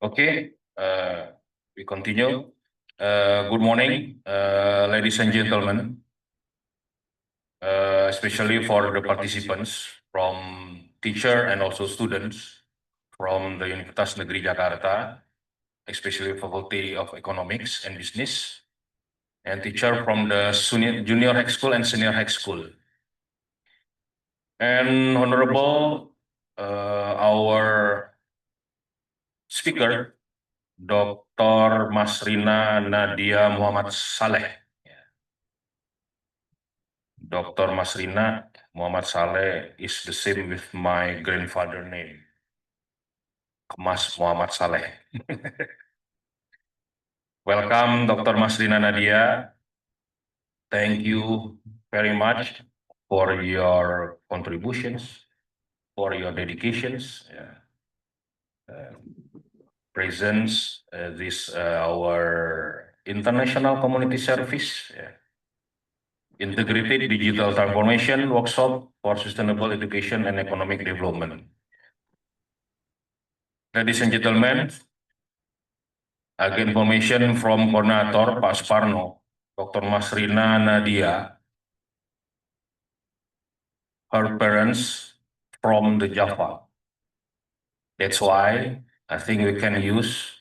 Okay, we continue. Good morning, ladies and gentlemen, especially for the participants from teacher and also students from the Universitas Negeri Jakarta, especially Faculty of Economics and Business, and teacher from the junior high school and senior high school. And honorable, our speaker, Dr. Masrina Nadia Mohd Salleh. Dr. Masrina Mohd Salleh is the same with my grandfather name, Mas Muhammad Salleh. Welcome, Dr. Masrina Nadia. Thank you very much for your contributions, for your dedications, presence, this our international community service, integrated digital transformation workshop for sustainable education and economic development. Ladies and gentlemen, I get information from coordinator Pak Sparno, Dr. Masrina Nadia. Her parents from the Java. That's why I think we can use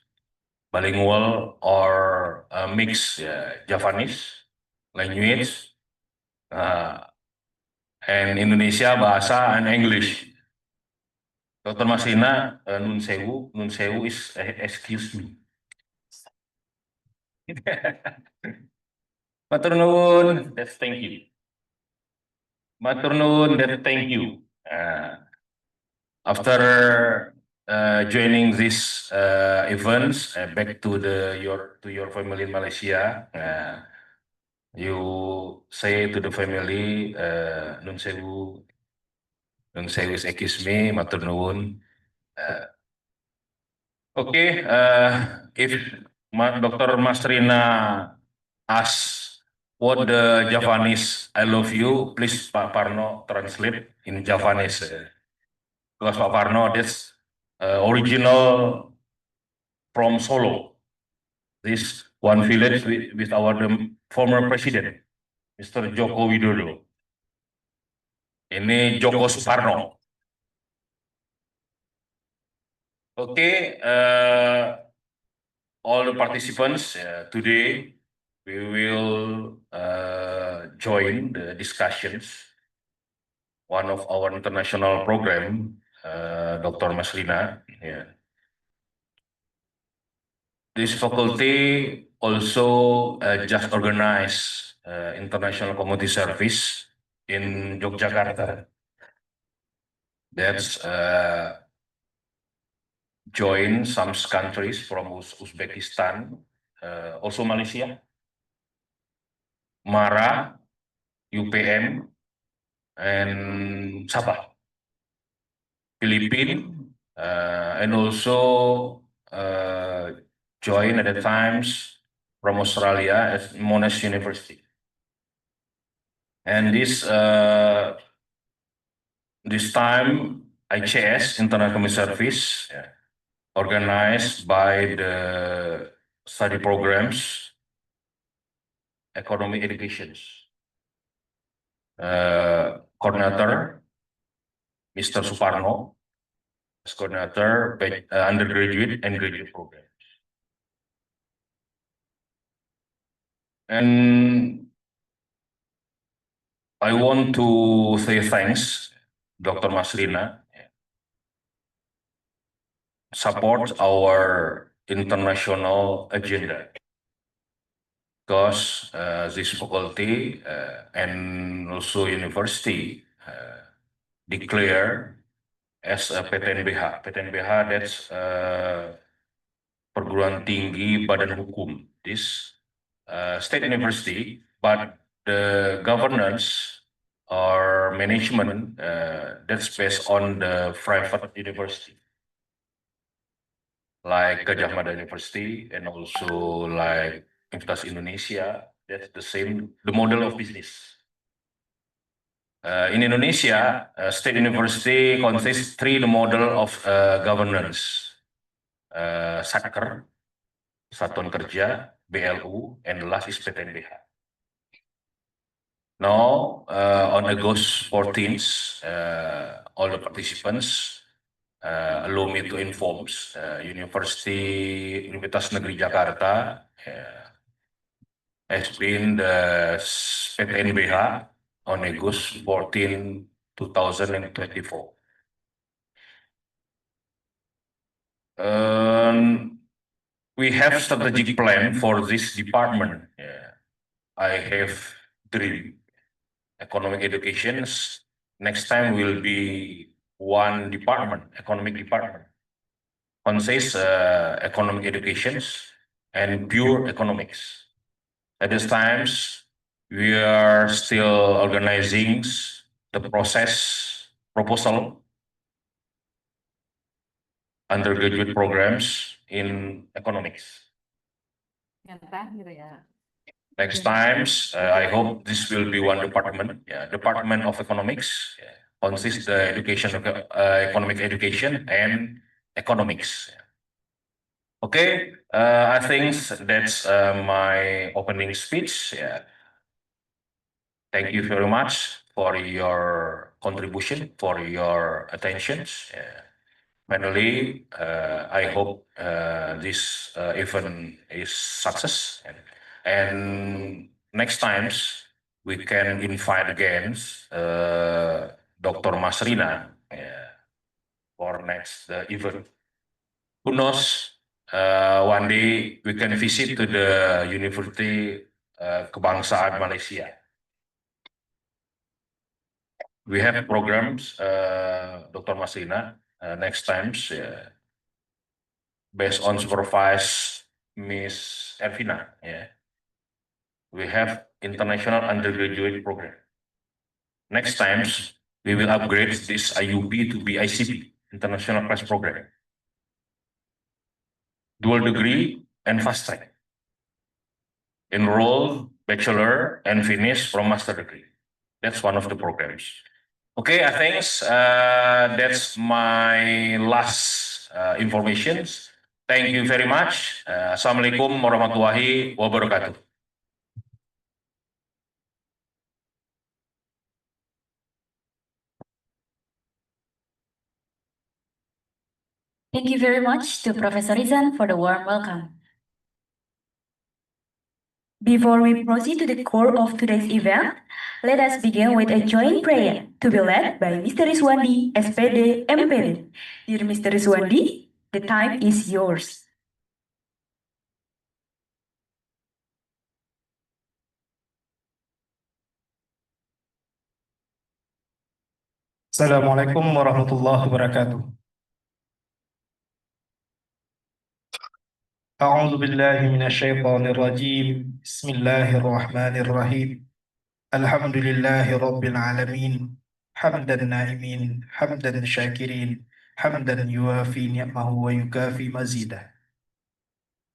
bilingual or mixed Javanese language and Indonesia bahasa and English. Dr. Masrina, nun sewu is excuse me. Matur nuwun, that's thank you. Matur nuwun, that's thank you. After joining these events, back to your family in Malaysia, you say to the family, nun sewu is excuse me, matur nuwun. Okay, if Dr. Masrina asks what the Javanese I love you, please Pak Parno translate in Javanese. Because Pak Parno, that's original from Solo. This one village with our former president, Mr. Joko Widodo. Ini Joko Suparno. Okay, all the participants today, we will join the discussions. One of our international program, Dr. Masrina. This faculty also just organized international community service in Yogyakarta. That's join some countries from Uzbekistan, also Malaysia, Mara, UPM, and Sabah, Philippines, and also join at the times from Australia at Monash University. And this time ICS, International Community Service, organized by the study programs, economic educations. Coordinator, Mr. Suparno, as coordinator, undergraduate and graduate programs. And I want to say thanks, Dr. Masrina, support our international agenda. Because this faculty and also university declare as a PTNBH. PTNBH, that's perguruan tinggi badan hukum. This state university, but the governance or management that's based on the private university, like Gajah Mada University and also like Universitas Indonesia. That's the same, the model of business. In Indonesia, state university consists three the model of governance. Satker, Satuan Kerja, BLU, and the last is PTNBH. Now, on August 14th, all the participants allow me to inform Universitas Negeri Jakarta has been the PTNBH on August 14, 2024. We have strategic plan for this department. I have dream. Economic education. Next time will be one department, economic department, consists economic education and pure economics. At this times, we are still organizing the process proposal undergraduate programs in economics. Next times, I hope this will be one department, Department of Economics, consists the education of economic education and economics. Okay, I think that's my opening speech. Thank you very much for your contribution, for your attention. Finally, I hope this event is success, and next times we can invite again Dr. Masrina for next event. Who knows? One day we can visit to the University Kebangsaan Malaysia. We have programs, Dr. Masrina, next times based on supervised Miss Ervina. We have international undergraduate program. Next times, we will upgrade this IUP to be ICP, International Class Program. Dual degree and fast track. Enroll, bachelor, and finish from master degree. That's one of the programs. Okay, I think that's my last information. Thank you very much. Assalamualaikum warahmatullahi wabarakatuh. Thank you very much to Professor Rizan for the warm welcome. Before we proceed to the core of today's event, let us begin with a joint prayer to be led by Mr. Rizwandi, SPD, MPD. Dear Mr. Rizwandi, the time is yours. Assalamualaikum warahmatullahi wabarakatuh. A'udzu billahi minasyaitonir rajim. Bismillahirrahmanirrahim. Alhamdulillahi rabbil alamin. Hamdan naimin, hamdan syakirin, hamdan yuafi ni'mahu wa yukafi mazidah.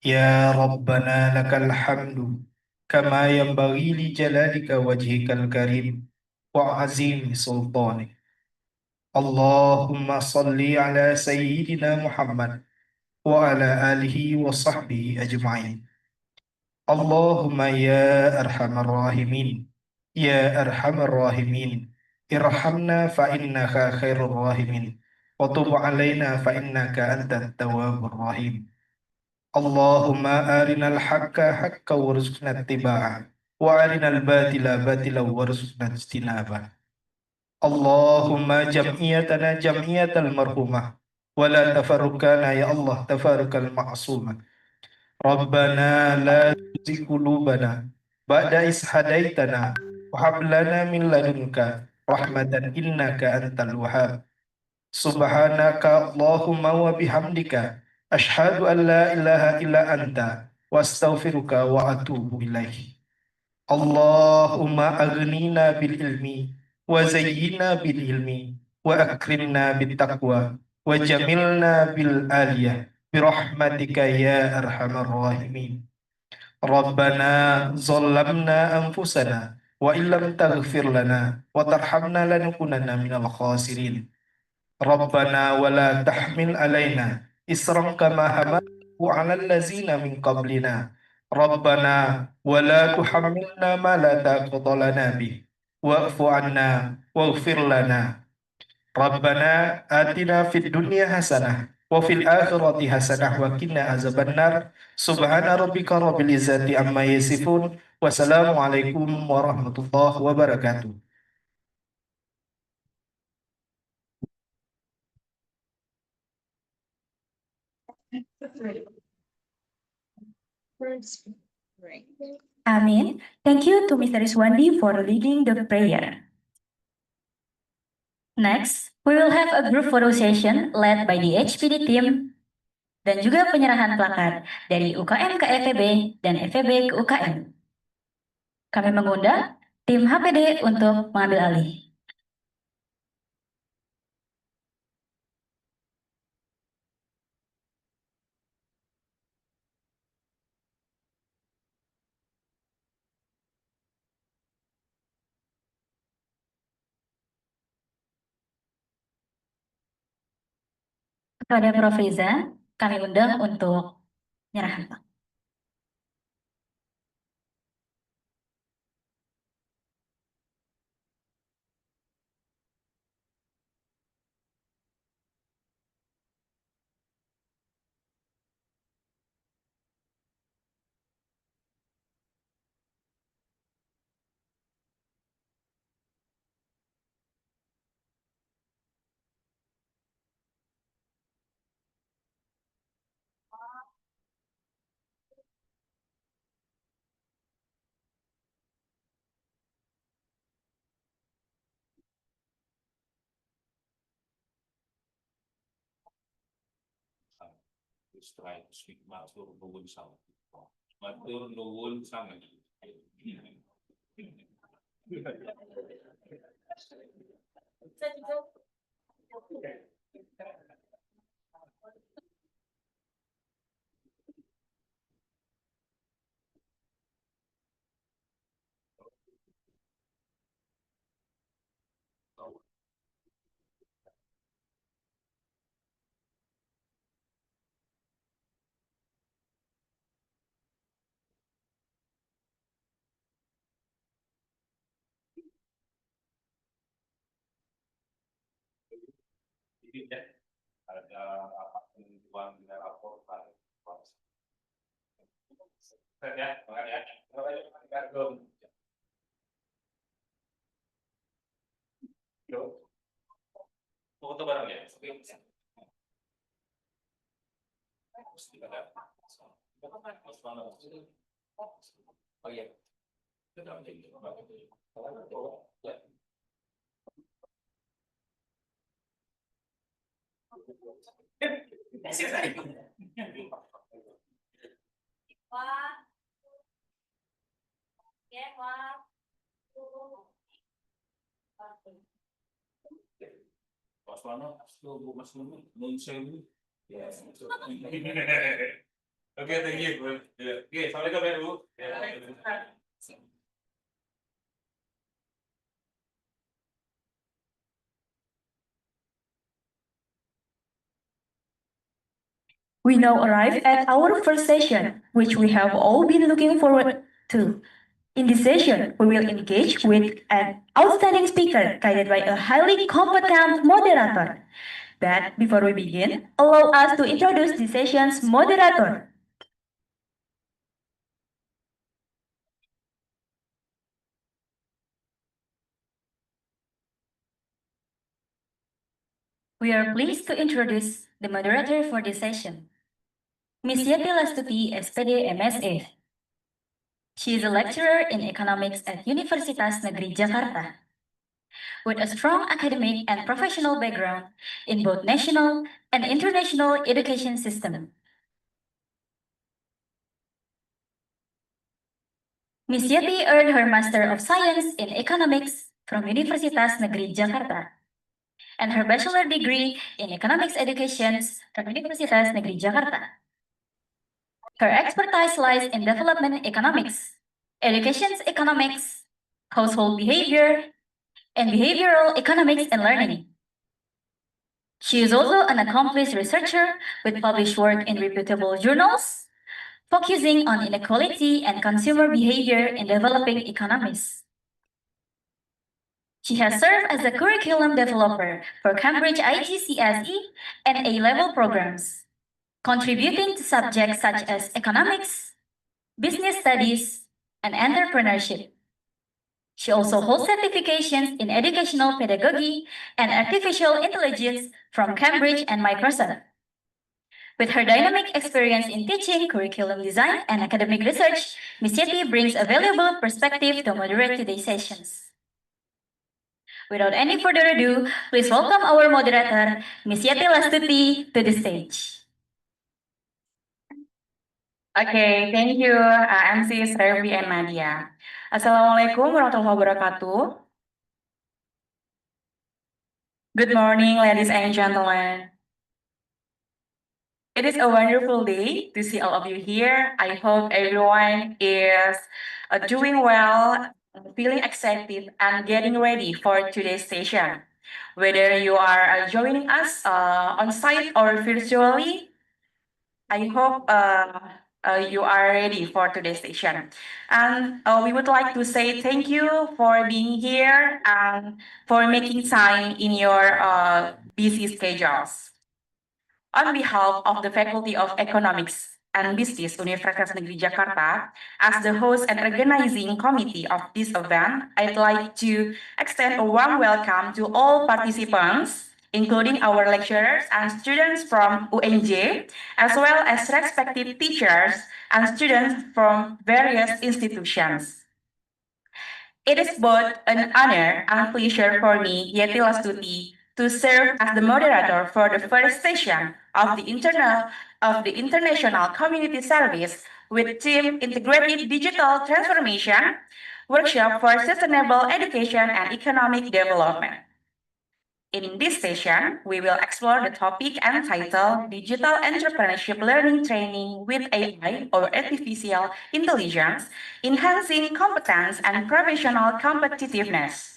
Ya Rabbana lakal hamdu kama yanbaghi li jalalika wajhikal karim wa azimi sultanik. Allahumma salli ala sayyidina Muhammad wa ala alihi wa sahbihi ajma'in. Allahumma ya arhamar rahimin, ya arhamar rahimin, irhamna fa innaka khairur rahimin, wa tub alaina fa innaka antat tawwabur rahim. Allahumma arinal haqqa haqqa warzuqna ittiba'ah, wa arinal batila batila warzuqna ijtinabah. Allahumma jam'iyatana jam'iyatal marhumah, wa la tafarrukana ya Allah tafarrukal ma'asumah. Rabbana la tuzigh qulubana ba'da is hadaitana wa hab lana min ladunka rahmatan innaka antal wahhab. Subhanaka Allahumma wa bihamdika asyhadu an la ilaha illa anta wa astaghfiruka wa atubu ilaih. Allahumma aghnina bil ilmi wa zayyina bil ilmi wa akrimna bit taqwa wa jamilna bil aliyah birahmatika ya arhamar rahimin. Rabbana zalamna anfusana wa illam taghfir lana wa tarhamna lanakunanna minal khasirin. Rabbana wa la tahmil alaina إصرا كما حملته على الذين من قبلنا ربنا ولا تحملنا ما لا طاقة لنا به واعف عنا واغفر لنا ربنا آتنا في الدنيا حسنة وفي الآخرة حسنة وقنا عذاب النار سبحان ربك رب العزة عما يصفون والسلام عليكم ورحمة الله وبركاته. Amin. Thank you to Mr. Iswandi for leading the prayer. Next, we will have a group photo session led by the HPD team dan juga penyerahan plakat dari UKM ke FEB dan FEB ke UKM. Kami mengundang tim HPD untuk mengambil alih. Kepada Prof. Riza, kami undang untuk menyerahkan plakat. Matur nuwun sangat. Ada apa penentuan raportan ya, foto bareng ya. Oh iya. Mas Wano, Mas Wano, nun sewu. Oke, thank you. Oke, assalamualaikum ya Bu. We now arrive at our first session, which we have all been looking forward to. In this session, we will engage with an outstanding speaker guided by a highly competent moderator. But before we begin, allow us to introduce the session's moderator. We are pleased to introduce the moderator for this session, Ms. Yati Lastuti, SPD MSF. She is a lecturer in economics at Universitas Negeri Jakarta, with a strong academic and professional background in both national and international education system. Ms. Yati earned her Master of Science in Economics from Universitas Negeri Jakarta and her bachelor degree in Economics Education from Universitas Negeri Jakarta. Her expertise lies in development economics, education economics, household behavior, and behavioral economics and learning. She is also an accomplished researcher with published work in reputable journals, focusing on inequality and consumer behavior in developing economies. She has served as a curriculum developer for Cambridge IGCSE and A-level programs, contributing to subjects such as economics, business studies, and entrepreneurship. She also holds certifications in educational pedagogy and artificial intelligence from Cambridge and Microsoft. With her dynamic experience in teaching, curriculum design, and academic research, Ms. Yeti brings a valuable perspective to moderate today's sessions. Without any further ado, please welcome our moderator, Ms. Yeti Lastuti, to the stage. Okay, thank you, MC Servi and Nadia. Assalamualaikum warahmatullahi wabarakatuh. Good morning, ladies and gentlemen. It is a wonderful day to see all of you here. I hope everyone is doing well, feeling excited, and getting ready for today's session. Whether you are joining us on site or virtually, I hope you are ready for today's session. And we would like to say thank you for being here and for making time in your busy schedules. On behalf of the Faculty of Economics and Business Universitas Negeri Jakarta, as the host and organizing committee of this event, I'd like to extend a warm welcome to all participants, including our lecturers and students from UNJ, as well as respective teachers and students from various institutions. It is both an honor and pleasure for me, Yeti Lastuti, to serve as the moderator for the first session of the International Community Service with theme Integrated Digital Transformation Workshop for Sustainable Education and Economic Development. In this session, we will explore the topic entitled Digital Entrepreneurship Learning Training with AI or Artificial Intelligence, Enhancing Competence and Professional Competitiveness.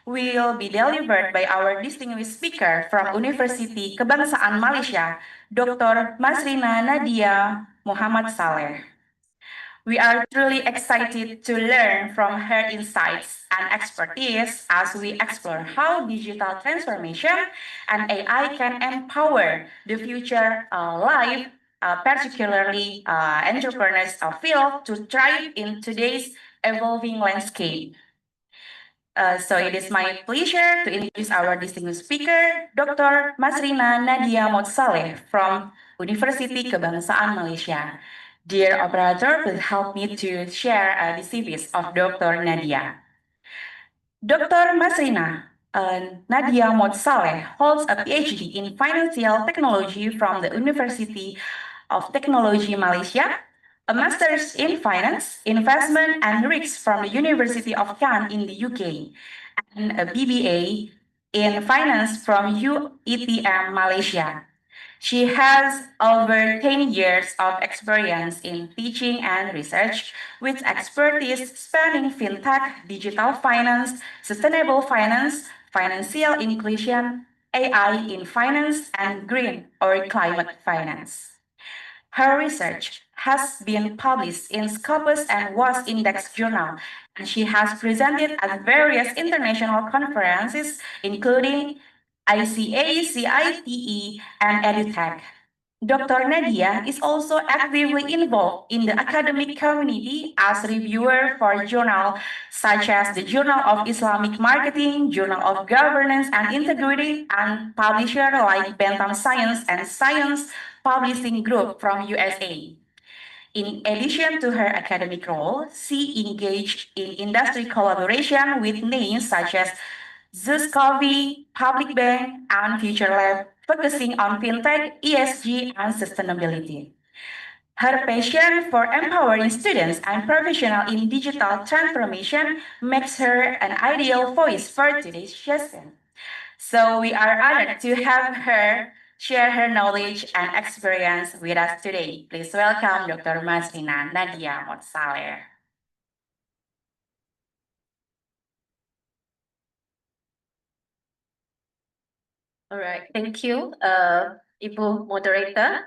Will be delivered by our distinguished speaker from University Kebangsaan Malaysia, Dr. Masrina Nadia Mohd Salleh. We are truly excited to learn from her insights and expertise as we explore how digital transformation and AI can empower the future life, particularly entrepreneurs field to thrive in today's evolving landscape. So it is my pleasure to introduce our distinguished speaker, Dr. Masrina Nadia Mohd from University Kebangsaan Malaysia. Dear operator, please help me to share the CVs of Dr. Nadia. Dr. Masrina Nadia Mohd holds a PhD in Financial Technology from the University of Technology Malaysia, a Master's in Finance, Investment and Risks from the University of Kent in the UK, and a BBA in Finance from UETM Malaysia. She has over 10 years of experience in teaching and research, with expertise spanning fintech, digital finance, sustainable finance, financial inclusion, AI in finance, and green or climate finance. Her research has been published in Scopus and WAS Index Journal, and she has presented at various international conferences, including ICA, CITE, and EduTech. Dr. Nadia is also actively involved in the academic community as reviewer for journals such as the Journal of Islamic Marketing, Journal of Governance and Integrity, and publisher like Bentham Science and Science Publishing Group from USA. In addition to her academic role, she engaged in industry collaboration with names such as Zeus Coffee, Public Bank, and Future Lab, focusing on fintech, ESG, and sustainability. Her passion for empowering students and professionals in digital transformation makes her an ideal voice for today's session. So we are honored to have her share her knowledge and experience with us today. Please welcome Dr. Masrina Nadia Mohd. All right, thank you, Ibu Moderator.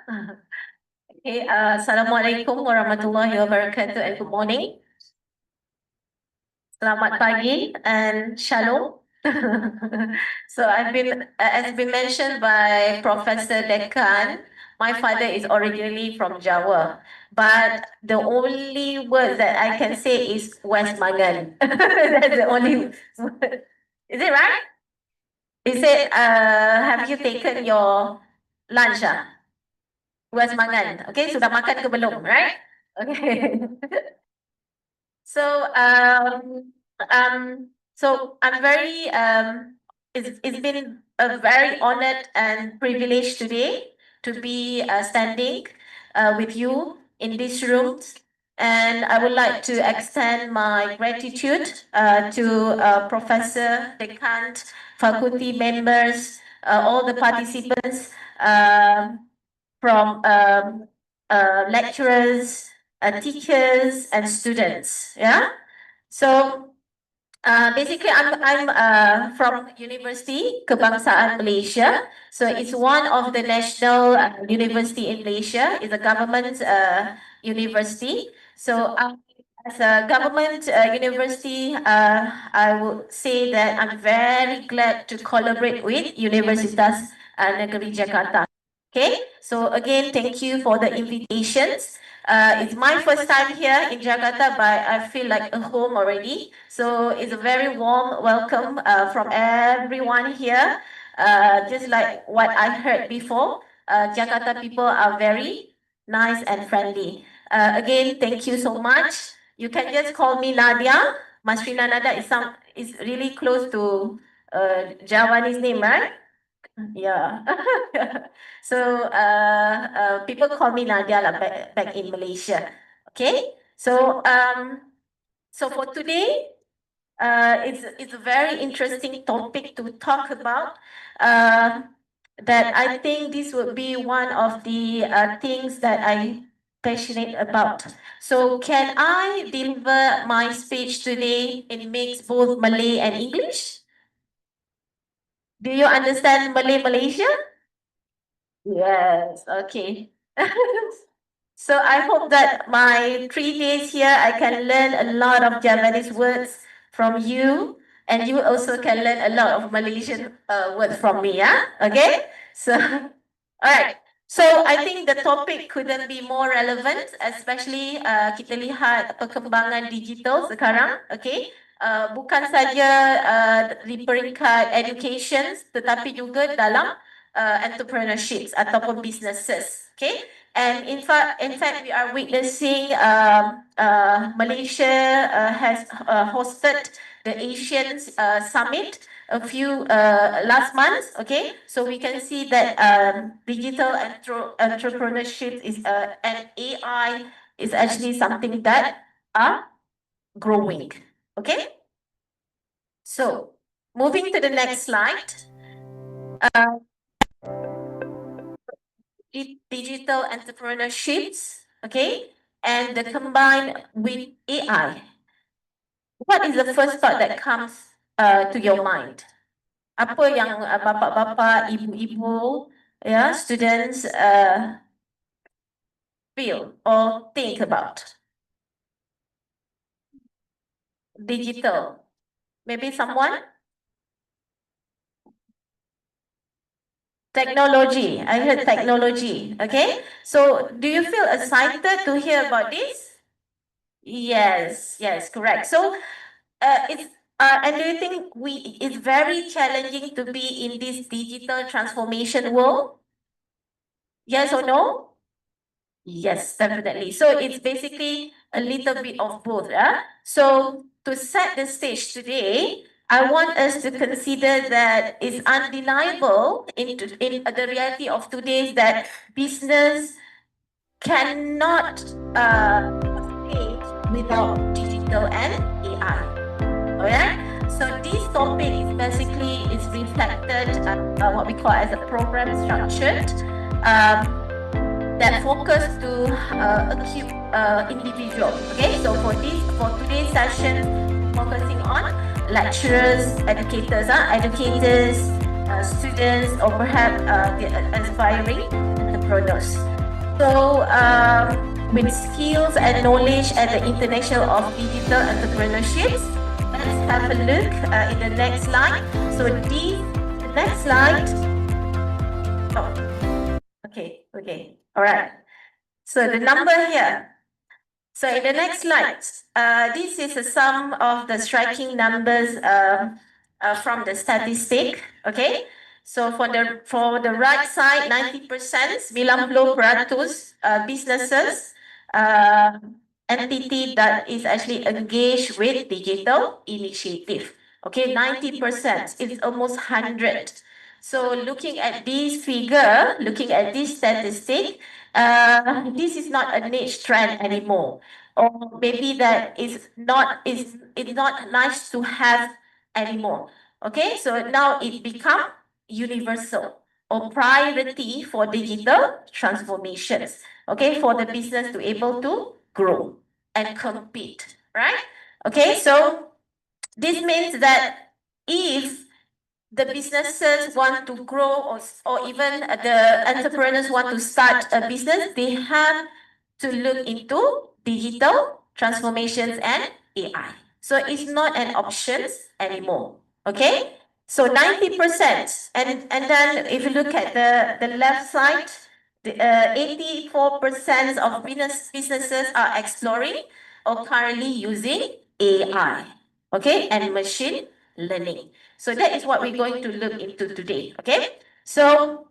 Okay, Assalamualaikum warahmatullahi wabarakatuh and good morning. Selamat pagi and shalom. So as been mentioned by Professor Dekan, my father is originally from Jawa, but the only word that I can say is West Mangan. That's the only word. Is it right? Is it, have you taken your lunch? West Mangan. Okay, sudah makan ke belum, right? Okay. So, I'm very, it's been a very honored and privileged today to be standing with you in this room. And I would like to extend my gratitude to Professor, Dekan, faculty members, all the participants, from lecturers, teachers, and students. Yeah. So basically, I'm from University Kebangsaan Malaysia. So it's one of the national university in Malaysia. It's a government university. So as a government university, I would say that I'm very glad to collaborate with Universitas Negeri Jakarta. Okay, so again, thank you for the invitations. It's my first time here in Jakarta, but I feel like a home already. So it's a very warm welcome from everyone here. Just like what I heard before, Jakarta people are very nice and friendly. Again, thank you so much. You can just call me Nadia. Masrina Nadia is really close to Javanese name, right? Yeah. So people call me Nadia lah back in Malaysia. Okay. So so for today, it's a very interesting topic to talk about. That I think this would be one of the things that I passionate about. So can I deliver my speech today in mix both Malay and English? Do you understand Malay Malaysia? Yes, okay. So I hope that my 3 days here, I can learn a lot of Javanese words from you, and you also can learn a lot of Malaysian words from me, yeah? Okay? So, all right. So I think the topic couldn't be more relevant, especially kita lihat perkembangan digital sekarang, okay? Bukan saja di peringkat education, tetapi juga dalam entrepreneurships ataupun businesses, okay? And in fact, we are witnessing Malaysia has hosted the Asian Summit a few last month. Okay, so we can see that digital entrepreneurship is and AI is actually something that are growing. Okay, so moving to the next slide. Digital entrepreneurships, okay, and the combined with AI. What is the first thought that comes to your mind? Apa yang bapa-bapa, ibu-ibu, yeah, students feel or think about? Digital. Maybe someone? Technology. I heard technology. Okay. So do you feel excited to hear about this? Yes, yes, correct. So and do you think it's very challenging to be in this digital transformation world? Yes or no? Yes, definitely. So it's basically a little bit of both. So to set the stage today, I want us to consider that it's undeniable in the reality of today that business cannot succeed without digital and AI. Alright? So this topic is basically reflected what we call as a program structured that focus to equip individual. Okay, so for today's session, focusing on lecturers, educators, students or perhaps the aspiring entrepreneurs. So, with skills and knowledge at the International of Digital Entrepreneurships, let's have a look in the next slide. So, the next slide. Oh, okay, all right. So the number here. So in the next slide, this is a sum of the striking numbers from the statistic. Okay. So for the right side, 90%, 90% businesses entity that is actually engaged with digital initiative. Okay, 90%. It's almost 100. So looking at this figure, looking at this statistic, this is not a niche trend anymore, or maybe that is not it's not nice to have anymore. Okay, so now it become universal or priority for digital transformations. Okay, for the business to able to grow and compete, right? Okay, so this means that if the businesses want to grow, or even the entrepreneurs want to start a business, they have to look into digital transformations and AI. So it's not an option anymore. Okay? So 90%. And then if you look at the left side, 84% of businesses are exploring or currently using AI. Okay? And machine learning. So that is what we're going to look into today. Okay? So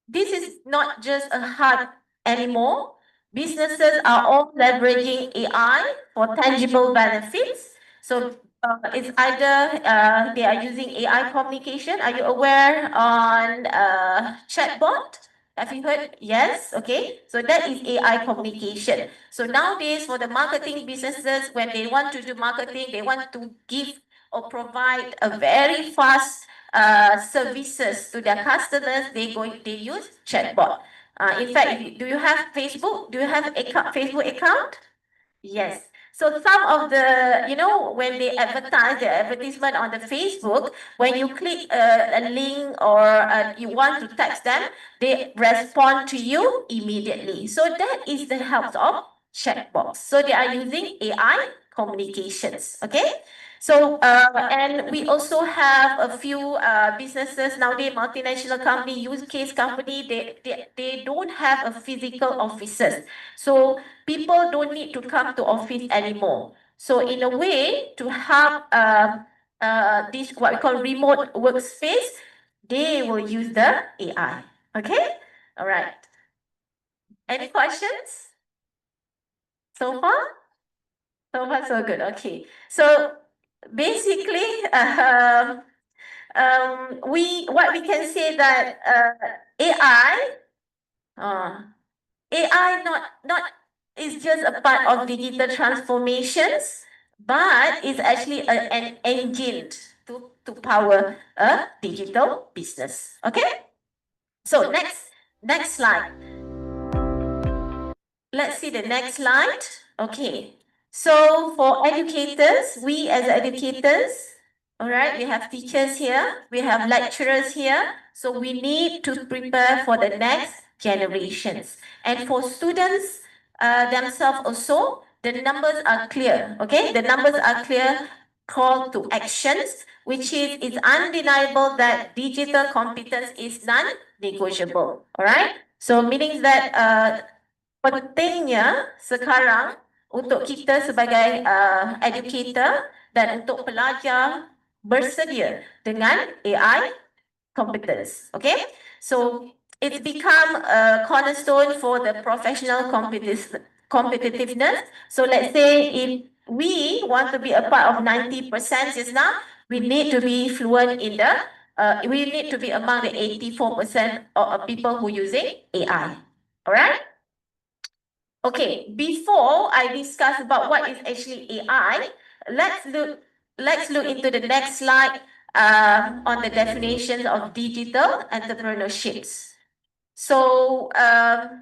this is not just a hype anymore. Businesses are all leveraging AI for tangible benefits. So it's either they are using AI communication. Are you aware on chatbot? Have you heard? Yes. Okay. So that is AI communication. So nowadays, for the marketing businesses, when they want to do marketing, they want to give or provide a very fast services to their customers. They use chatbot. In fact, do you have Facebook? Do you have Facebook account? Yes. So some of the, when they advertise their advertisement on the Facebook, when you click a link or you want to text them, they respond to you immediately. So that is the help of chatbots. So they are using AI communications. Okay. So, and we also have a few businesses nowadays, multinational company, use case company, they don't have a physical offices. So people don't need to come to office anymore. So in a way, to help this what we call remote workspace, they will use the AI. Okay? All right. Any questions? So far? So far, so good. Okay. So basically, what we can say that AI, AI not is just a part of digital transformations, but is actually an engine to power a digital business. Okay. So next slide. Let's see the next slide. Okay. So for educators, we as educators, all right, we have teachers here, we have lecturers here. So we need to prepare for the next generations. And for students themselves also, the numbers are clear. Okay, the numbers are clear. Call to actions, which is it's undeniable that digital competence is non-negotiable. All right. So meaning that pentingnya sekarang untuk kita sebagai educator dan untuk pelajar bersedia dengan AI competence. Okay, so it's become a cornerstone for the professional competitiveness. So let's say if we want to be a part of 90% just now, we need to be fluent in the we need to be among the 84% of people who using AI. All right. Okay, before I discuss about what is actually AI, let's look into the next slide on the definitions of digital entrepreneurships. So I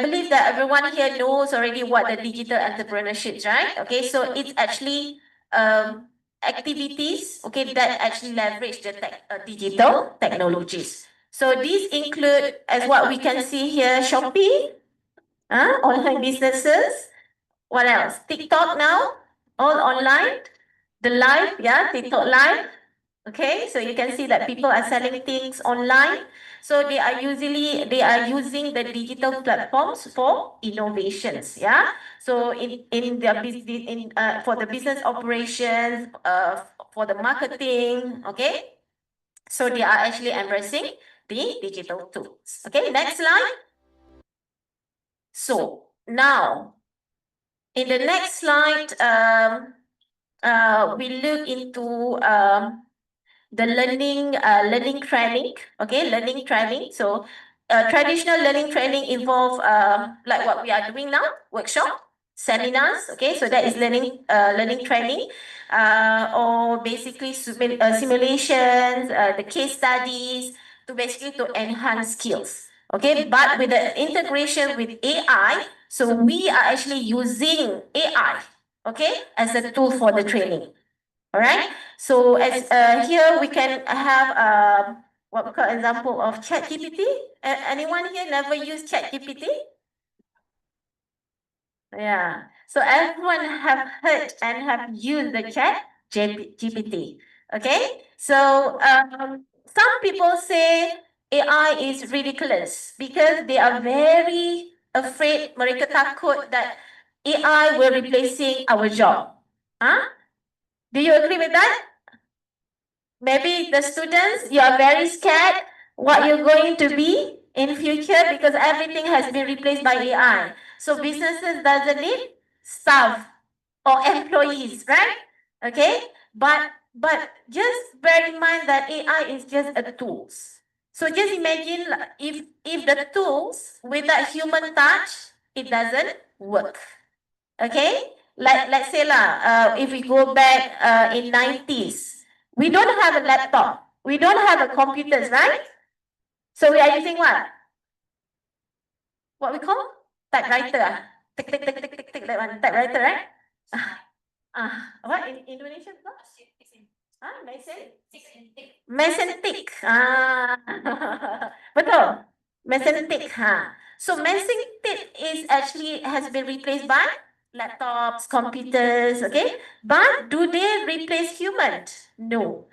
believe that everyone here knows already what the digital entrepreneurships, right? Okay, so it's actually activities, okay, that actually leverage the digital technologies. So these include, as what we can see here, Shopee, online businesses. What else? TikTok now, all online. The live, yeah, TikTok live. Okay, so you can see that people are selling things online. So they are using the digital platforms for innovations. Yeah. So in their business for the business operations, for the marketing. Okay. So they are actually embracing the digital tools. Okay. Next slide. So now in the next slide, we look into the learning training. Okay, learning training. So traditional learning training involve like what we are doing now, workshop, seminars. Okay, so that is learning training, or basically simulations, the case studies to basically to enhance skills. Okay, but with the integration with AI, so we are actually using AI, okay, as a tool for the training. All right. So as here we can have what we call example of ChatGPT. Anyone here never used ChatGPT? Yeah. So everyone have heard and have used the GPT. Okay. So some people say AI is ridiculous because they are very afraid, mereka takut that AI will replacing our job. Huh? Do you agree with that? Maybe the students, you are very scared what you're going to be in future because everything has been replaced by AI. So businesses doesn't need staff or employees, right? Okay, but just bear in mind that AI is just a tools. So just imagine if the tools without human touch, it doesn't work. Okay, like let's say if we go back in 90s, we don't have a laptop, we don't have a computers, right? So we are using what we call typewriter. Tick tick tick tick tick tick, that one, typewriter, right? What in Indonesian? Mesin tick. Betul. Mesin tick. So mesin tick is actually has been replaced by laptops, computers, okay? But do they replace human? No.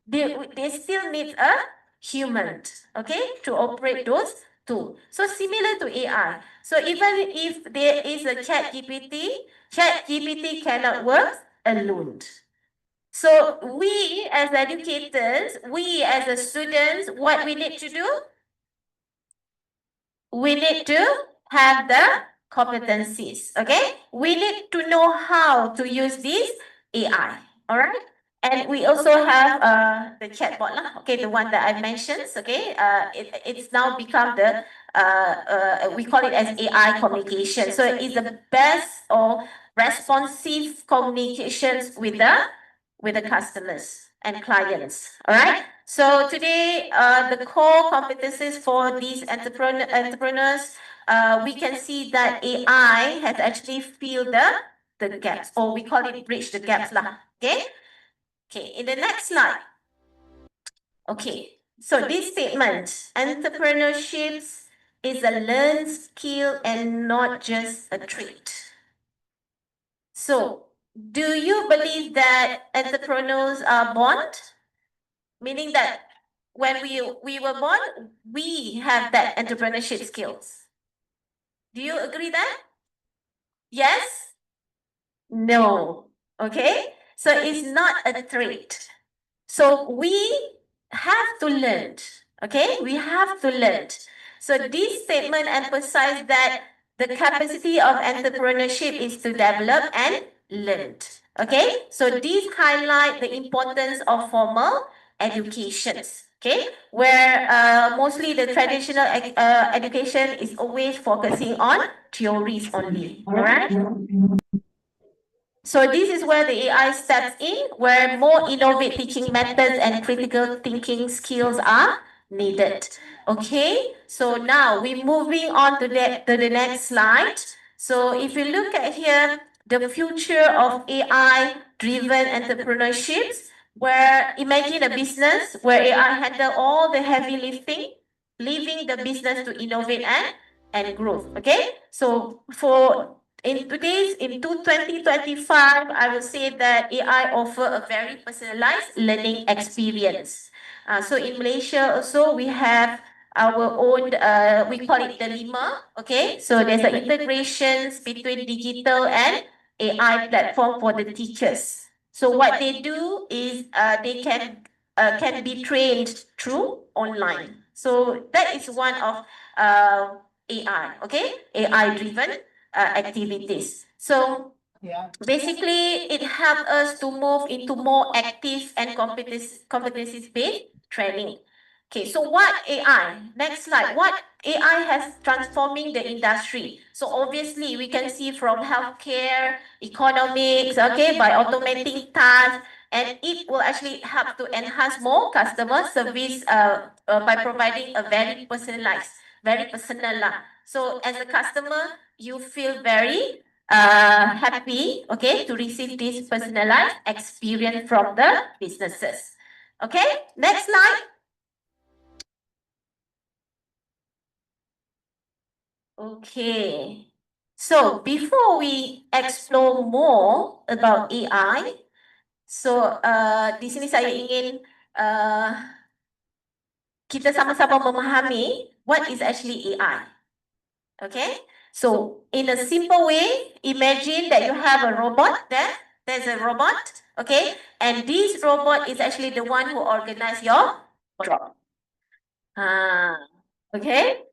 They still need a human, okay, to operate those tools. So similar to AI. So even if there is a chat GPT cannot work alone. So we as educators, we as a students, what we need to do? We need to have the competencies, okay? We need to know how to use this AI, all right? And we also have the chatbot, okay, the one that I mentioned, okay? It's now become the, we call it as AI communication. So it's the best or responsive communications with the customers and clients. All right. So today, the core competencies for these entrepreneurs, we can see that AI has actually filled the gaps, or we call it bridge the gaps lah. Okay. Okay. In the next slide. Okay. So this statement, entrepreneurship is a learned skill and not just a trait. So, do you believe that entrepreneurs are born? Meaning that when we were born, we have that entrepreneurship skills. Do you agree that? Yes? No. Okay? So it's not a trait. So we have to learn. Okay? We have to learn. So this statement emphasizes that the capacity of entrepreneurship is to develop and learn. Okay? So these highlight the importance of formal educations. Okay? Where mostly the traditional education is always focusing on theories only. Alright? So this is where the AI steps in, where more innovative teaching methods and critical thinking skills are needed. Okay, so now we're moving on to the next slide. So if you look at here, the future of AI-driven entrepreneurships, where imagine a business where AI handle all the heavy lifting, leaving the business to innovate and growth. Okay, so in 2025, I would say that AI offer a very personalized learning experience. So in Malaysia also we have our own, we call it the Lima. Okay, so there's an integrations between digital and AI platform for the teachers. So what they do is they can be trained through online. So that is one of AI, okay, AI driven activities. So basically, it helps us to move into more active and competency-based training. Okay, so what AI? Next slide. What AI has transforming the industry? So obviously, we can see from healthcare, economics, okay, by automating tasks, and it will actually help to enhance more customer service by providing a very personalized, very personal lah. So as a customer, you feel very happy, okay, to receive this personalized experience from the businesses. Okay, next slide. Okay, so before we explore more about AI, so di sini saya ingin kita sama-sama memahami what is actually AI. Okay, so in a simple way, imagine that you have a robot there. There's a robot, okay, and this robot is actually the one who organize your job. Okay,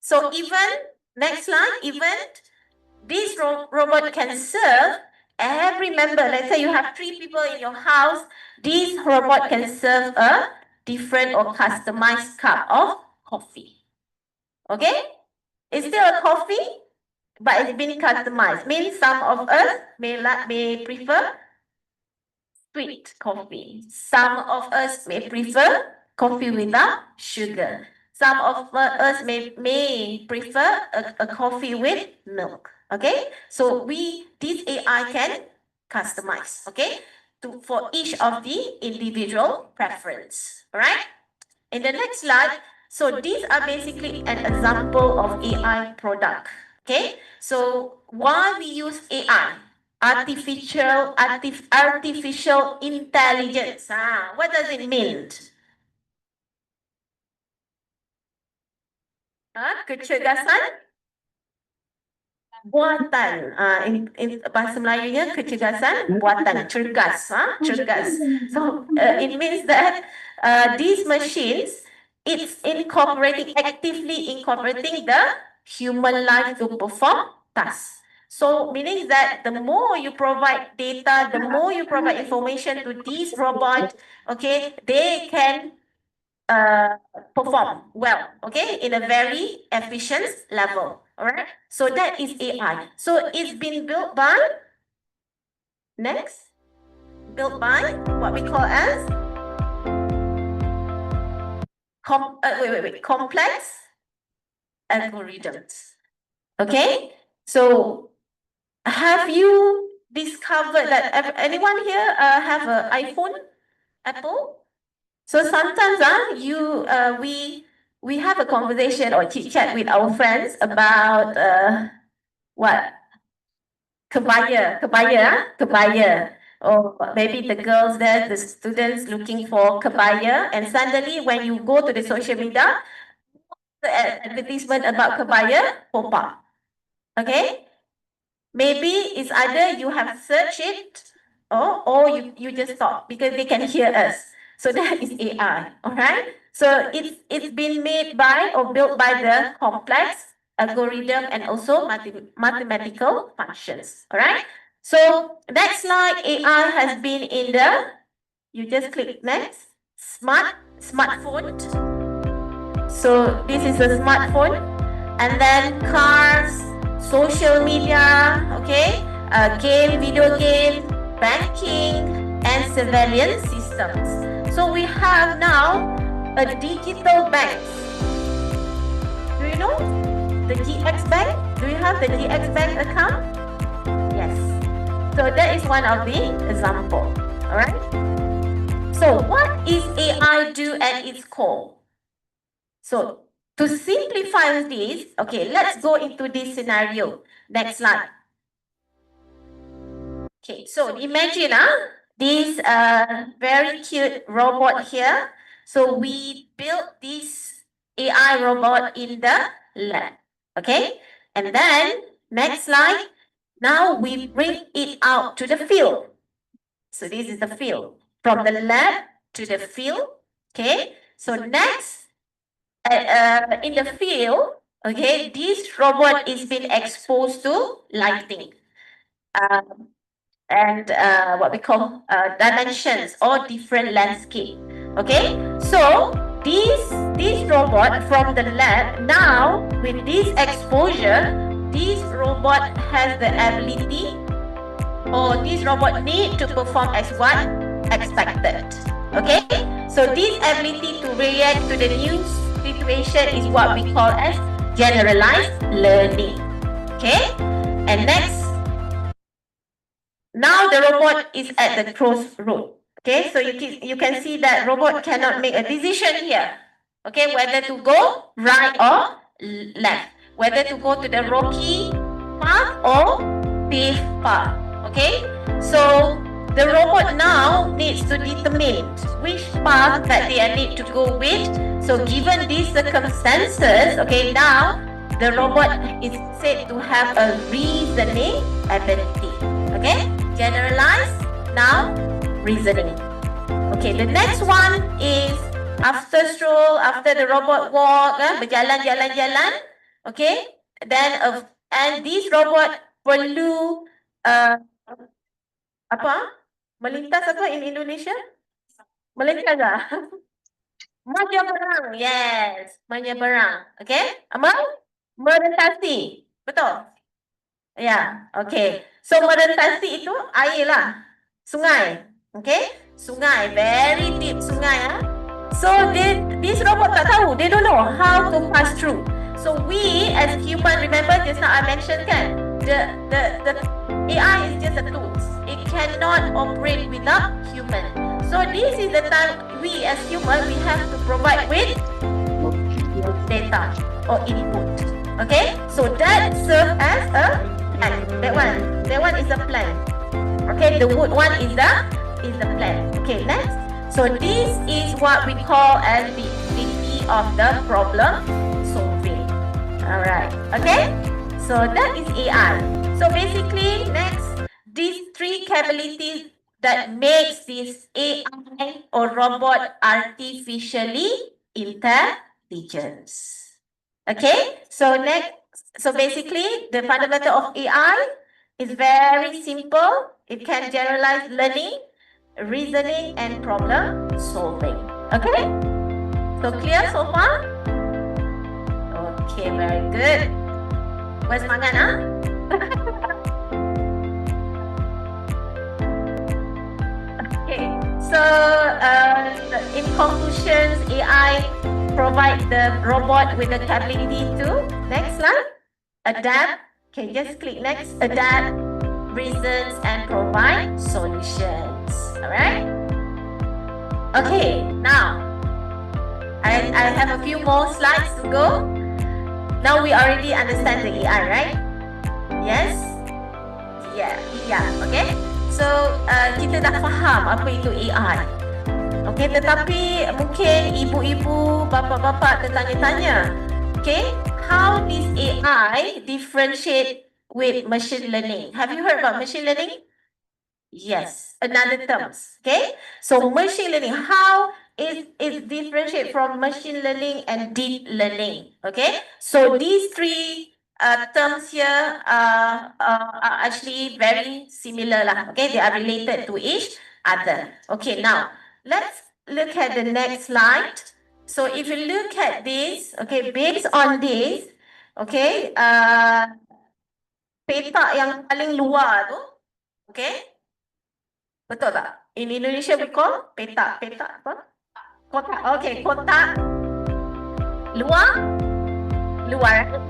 so even next slide, even this robot can serve every member. Let's say you have 3 people in your house. This robot can serve a different or customized cup of coffee. Okay, it's still a coffee, but it's been customized. Means some of us may prefer sweet coffee. Some of us may prefer coffee without sugar. Some of us may prefer a coffee with milk. Okay, so this AI can customize, okay, for each of the individual preference. All right. In the next slide, so these are basically an example of AI product. Okay, so why we use AI? Artificial intelligence. What does it mean? Kecerdasan buatan. In bahasa Melayunya kecerdasan buatan, cergas. Cergas. So it means that these machines, it's actively incorporating the human life to perform tasks. So meaning that the more you provide data, the more you provide information to these robots, okay, they can perform well, okay, in a very efficient level. All right, so that is AI. So it's been built by what we call as complex algorithms. Okay, so have you discovered that anyone here have an iPhone, Apple? So sometimes we have a conversation or chit chat with our friends about what? Kebaya. Or maybe the girls there, the students looking for kebaya, and suddenly when you go to the social media, the advertisement about kebaya pop up. Okay? Maybe it's either you have searched it or you just stop because they can hear us. So that is AI, all right? So it's been made by or built by the complex algorithm and also mathematical functions, all right? So next slide, AI has been in the, you just click next, smartphone. So this is a smartphone, and then cars, social media, okay, video game, banking, and surveillance systems. So we have now a digital bank. Do you know the GX Bank? Do you have the GX Bank account? Yes. So that is one of the example. All right. So what is AI do at its core? So to simplify this, okay, let's go into this scenario. Next slide. Okay, so imagine this very cute robot here. So we built this AI robot in the lab. Okay, and then next slide. Now we bring it out to the field. So this is the field. From the lab to the field. Okay, so next in the field, okay, this robot is being exposed to lighting. And what we call dimensions or different landscape. Okay, so this robot from the lab, now with this exposure, this robot has the ability, or this robot need to perform as what expected. Okay, so this ability to react to the new situation is what we call as generalized learning. Okay, and next, now the robot is at the crossroad. Okay, so you can see that robot cannot make a decision here. Okay, whether to go right or left, whether to go to the rocky path or paved path. Okay, so the robot now needs to determine which path that they need to go with. So given these circumstances, okay, now the robot is said to have a reasoning ability. Okay, generalized, now reasoning. Okay, the next one is after stroll, after the robot walk, berjalan. Okay, then and this robot perlu apa? Melintas apa in Indonesia? Melintas lah. Menyeberang, yes, menyeberang. Okay, melintasi, betul? Ya, okay. So melintasi itu air lah, sungai. Okay, sungai, very deep sungai. So this robot tak tahu, they don't know how to pass through. So we as human, remember just now I mentioned kan, the AI is just a tool. It cannot operate without human. So this is the time we as human, we have to provide with data or input. Okay, so that serves as a plan. That one is a plan. Okay, the wood one is the plan. Okay, next. So this is what we call as the ability of the problem solving. Alright, okay. So that is AI. So basically, next, these three capabilities that makes this AI or robot artificially intelligent. Okay, so next, so basically the fundamental of AI is very simple. It can generalize learning, reasoning, and problem solving. Okay, so clear so far? Okay, very good. Bersemangat Okay, so in conclusion, AI provide the robot with the capability to, next slide, adapt. Okay, just click next, adapt, reasons, and provide solutions. Alright? Okay, now I have a few more slides to go. Now we already understand the AI, right? Yes? Yeah, okay? So kita dah faham apa itu AI. Okay, tetapi mungkin ibu-ibu, bapa-bapa tertanya-tanya, okay, how this AI differentiate with machine learning? Have you heard about machine learning? Yes, another terms. Okay, so machine learning, how is differentiate from machine learning and deep learning? Okay, so these three terms here are actually very similar lah. Okay, they are related to each other. Okay, now let's look at the next slide. So if you look at this, okay, based on this, okay, peta yang paling luar tu, okay, betul tak? In Indonesia we call peta apa? Kotak. Okay, kotak luar.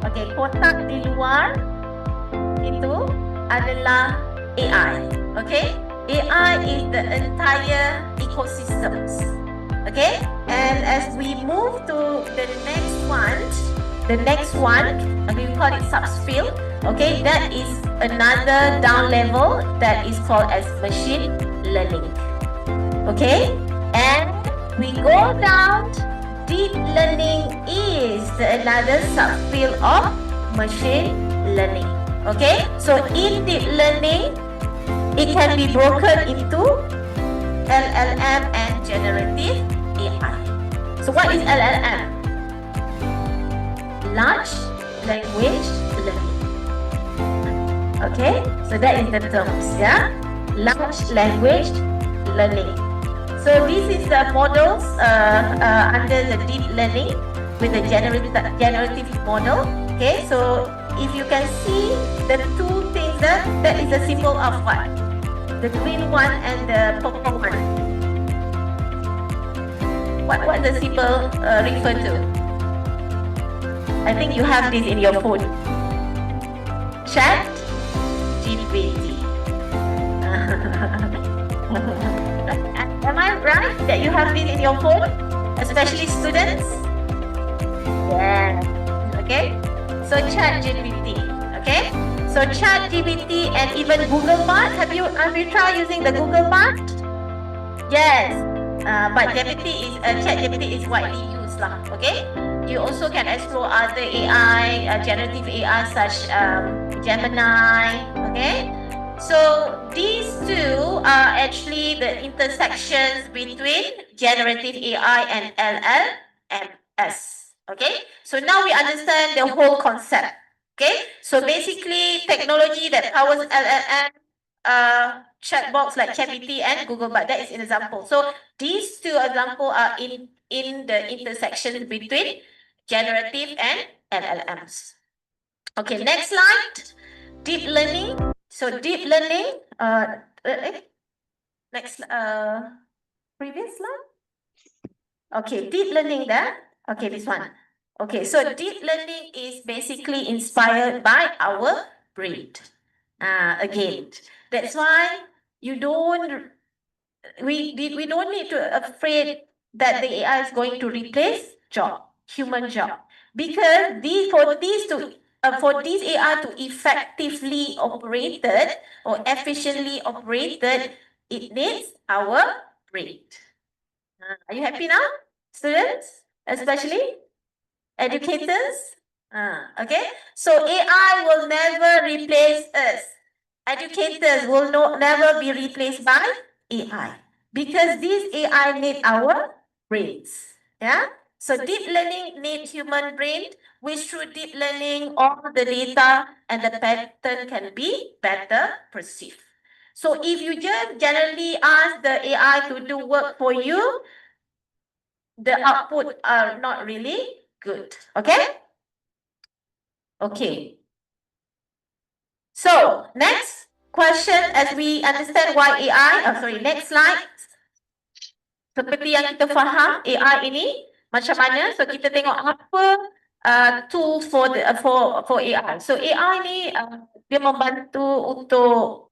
Okay, kotak di luar itu adalah AI. Okay, AI is the entire ecosystems. Okay, and as we move to the next one, we call it subfield. Okay, that is another down level that is called as machine learning. Okay, and we go down. Deep learning is another subfield of machine learning. Okay, so in deep learning, it can be broken into LLM and generative AI. So what is LLM? Large language learning. Okay, so that is the terms, yeah? Large language learning. So this is the models under the deep learning with the generative model. Okay, so if you can see the two things that is a symbol of what? The green one and the purple one. What the symbol refer to? I think you have this in your phone. Chat GPT. Am I right that you have this in your phone? Especially students? Yeah. Okay. So chat GPT. Okay. So chat GPT and even Google Bard. Have you tried using the Google Bard? Yes. But chat GPT is widely used lah. Okay. You also can explore other AI, generative AI such Gemini. Okay. So these two are actually the intersections between generative AI and LLMs. Okay, so now we understand the whole concept. Okay, so basically technology that powers LLM, chatbots like ChatGPT and Google, but that is an example. So these two examples are in the intersection between generative and LLMs. Okay, next slide. Deep learning. So deep learning, next, previous slide. Okay, deep learning there. Okay, this one. Okay, so deep learning is basically inspired by our brain. Again, that's why we don't need to afraid that the AI is going to replace human job, because for these AI to effectively operated or efficiently operated, it needs our brain. Are you happy now, students, especially educators? Okay, so AI will never replace us. Educators will never be replaced by AI, because this AI need our brains. Yeah. So deep learning needs human brain, which through deep learning, all the data and the pattern can be better perceived. So if you just generally ask the AI to do work for you, the output are not really good. Okay? Okay. So next question, as we understand why AI, next slide. Seperti yang kita faham, AI ini macam mana? So kita tengok apa tools for AI. So AI ni dia membantu untuk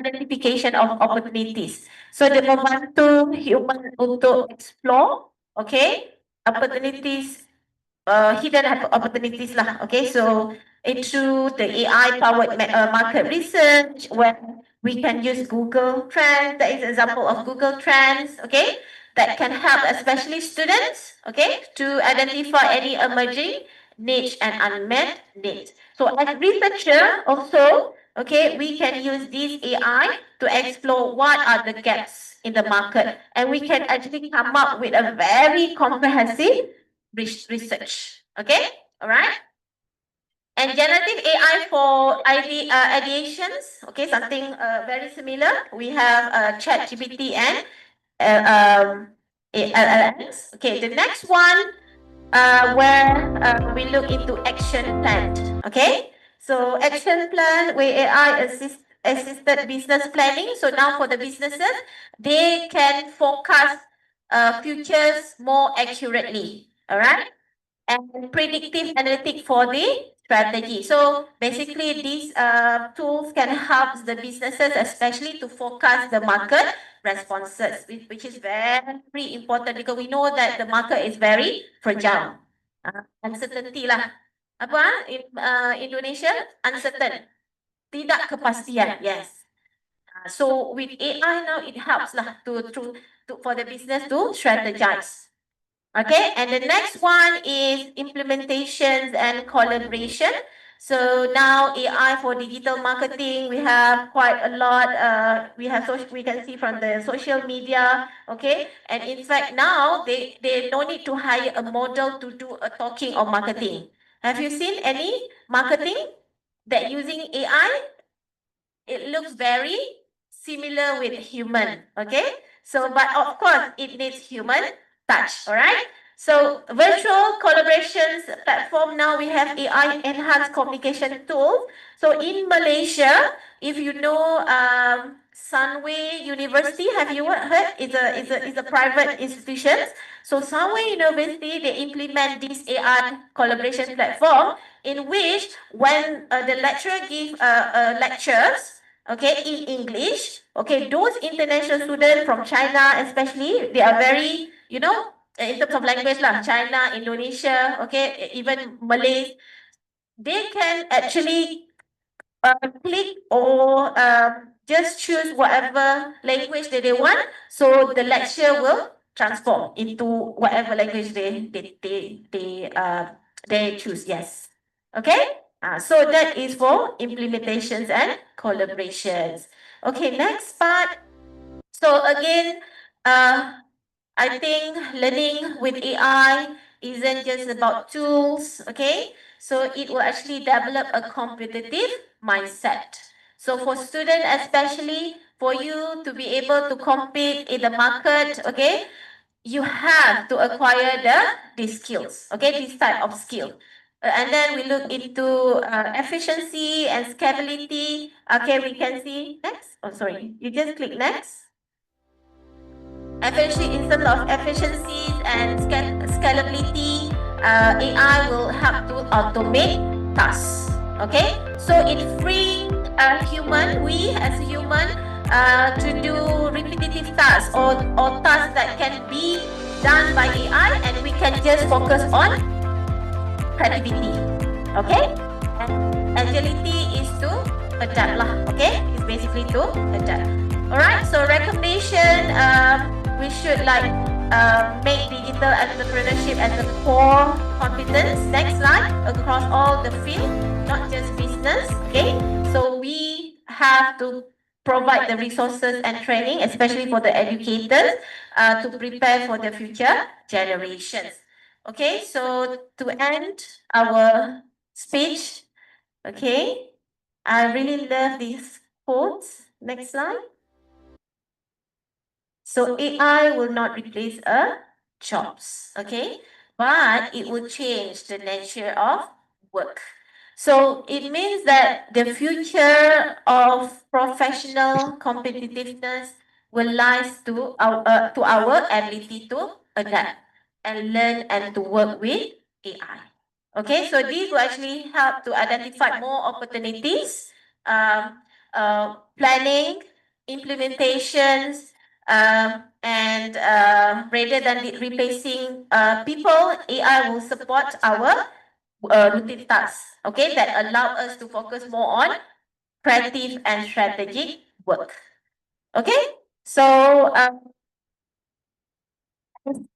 identification of opportunities. So dia membantu human untuk explore, okay, opportunities, hidden opportunities lah. Okay, so through the AI powered market research, where we can use Google Trends. That is an example of Google Trends. Okay, that can help especially students. Okay, to identify any emerging niche and unmet needs. So as researcher also, okay, we can use this AI to explore what are the gaps in the market, and we can actually come up with a very comprehensive research. Okay, all right. And generative AI for ideations, okay, something very similar. We have ChatGPT and LLMs. Okay, the next one where we look into action plan. Okay, so action plan where AI assisted business planning. So now for the businesses, they can forecast futures more accurately. All right. And predictive analytics for the strategy. So basically, these tools can help the businesses, especially to forecast the market responses, which is very important because we know that the market is very fragile. Uncertainty lah. Apa? In Indonesia, uncertain. Tidak kepastian. Yes. So with AI now, it helps lah for the business to strategize. Okay, and the next one is implementations and collaboration. So now AI for digital marketing, we have quite a lot. We can see from the social media. Okay, and in fact now they no need to hire a model to do a talking or marketing. Have you seen any marketing that using AI? It looks very similar with human. Okay, so but of course it needs human touch. All right. So virtual collaborations platform, now we have AI enhanced communication tools. So in Malaysia, if you know Sunway University, have you heard? It's a private institution. So Sunway University, they implement this AI collaboration platform in which when the lecturer give lectures, okay, in English, okay, those international students from China especially, they are very, you know, in terms of language lah, China, Indonesia, okay, even Malay, they can actually click or just choose whatever language that they want. So the lecture will transform into whatever language they choose. Yes. Okay. So that is for implementations and collaborations. Okay. Next part. So again, I think learning with AI isn't just about tools, okay? So it will actually develop a competitive mindset. So for students especially, for you to be able to compete in the market, okay, you have to acquire these skills, okay, this type of skill. And then we look into efficiency and scalability. Okay, we can see next. Oh, sorry, you just click next. Efficiency, in terms of efficiencies and scalability, AI will help to automate tasks. Okay, so it frees we as a human to do repetitive tasks or tasks that can be done by AI, and we can just focus on creativity. Okay, and agility is to adapt lah. Okay, it's basically to adapt. Alright, so recommendation. We should make digital entrepreneurship as a core competence. Next slide, across all the field, not just business. Okay, so we have to provide the resources and training, especially for the educators, to prepare for the future generations. Okay, so to end our speech, okay, I really love these quotes. Next slide. So AI will not replace jobs, okay? But it will change the nature of work. So it means that the future of professional competitiveness will lies to our ability to adapt and learn and to work with AI. Okay, so this will actually help to identify more opportunities, planning, implementations, and rather than replacing people, AI will support our routine tasks, okay, that allow us to focus more on creative and strategic work. Okay, so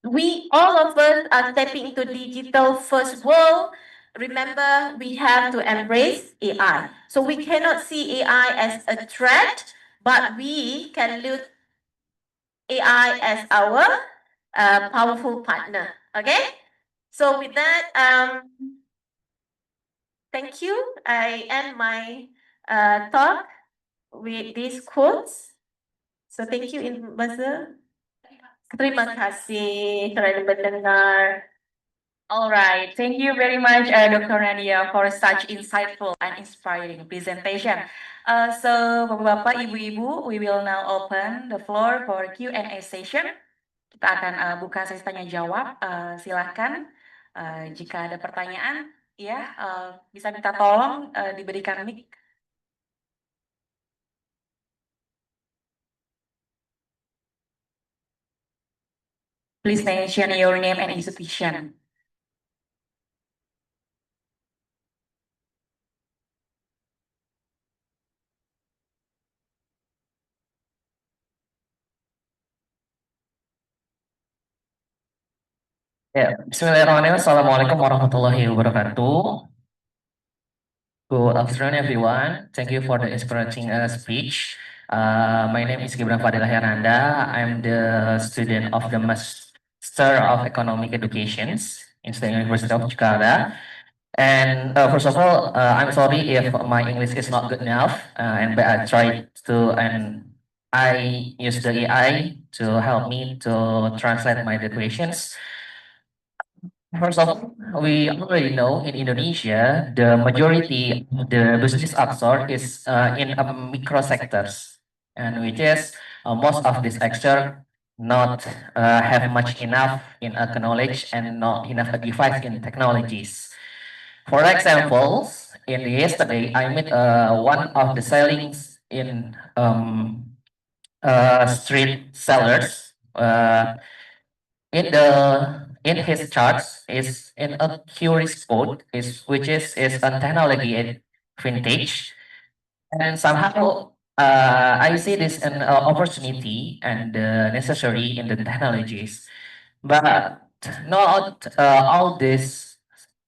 we all of us are stepping into digital first world. Remember, we have to embrace AI. So we cannot see AI as a threat, but we can look AI as our powerful partner. Okay, so with that, thank you. I end my talk with these quotes. So thank you, Investor. Terima kasih kerana mendengar. Alright, thank you very much, Dr. Nadia, for such insightful and inspiring presentation. So, Bapak-Bapak, Ibu-Ibu, we will now open the floor for Q&A session. Kita akan buka sesi tanya jawab. Silahkan jika ada pertanyaan, Ya, bisa minta tolong diberikan mic. Please mention your name and institution. Ya, Bismillahirrahmanirrahim. Assalamualaikum warahmatullahi wabarakatuh. Good afternoon, everyone. Thank you for the inspiring speech. My name is Gibran Fadilah Hernanda. I'm the student of the Master of Economic Education in the University of Jakarta. And first of all, I'm sorry if my English is not good enough, but I tried to, and I use the AI to help me to translate my questions. First of all, we already know in Indonesia, the majority of the business sector is in micro sectors, and which is most of this sector not have much enough in knowledge and not enough device in technologies. For example, in yesterday, I met one of the sellings in street sellers. In his charts is in a curious code is which is a technology vintage, and somehow I see this an opportunity and necessary in the technologies, but not all this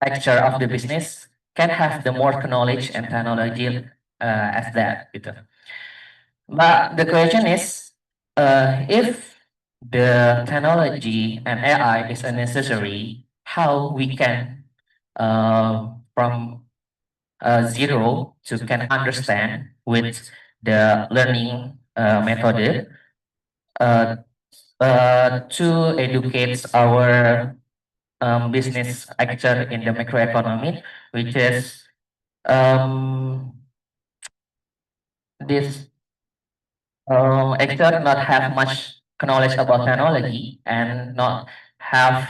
sector of the business can have the more knowledge and technology as that gitu. But the question is, if the technology and AI is a necessary, how we can from zero to can understand with the learning method to educate our business actor in the macroeconomy, which is this actor not have much knowledge about technology and not have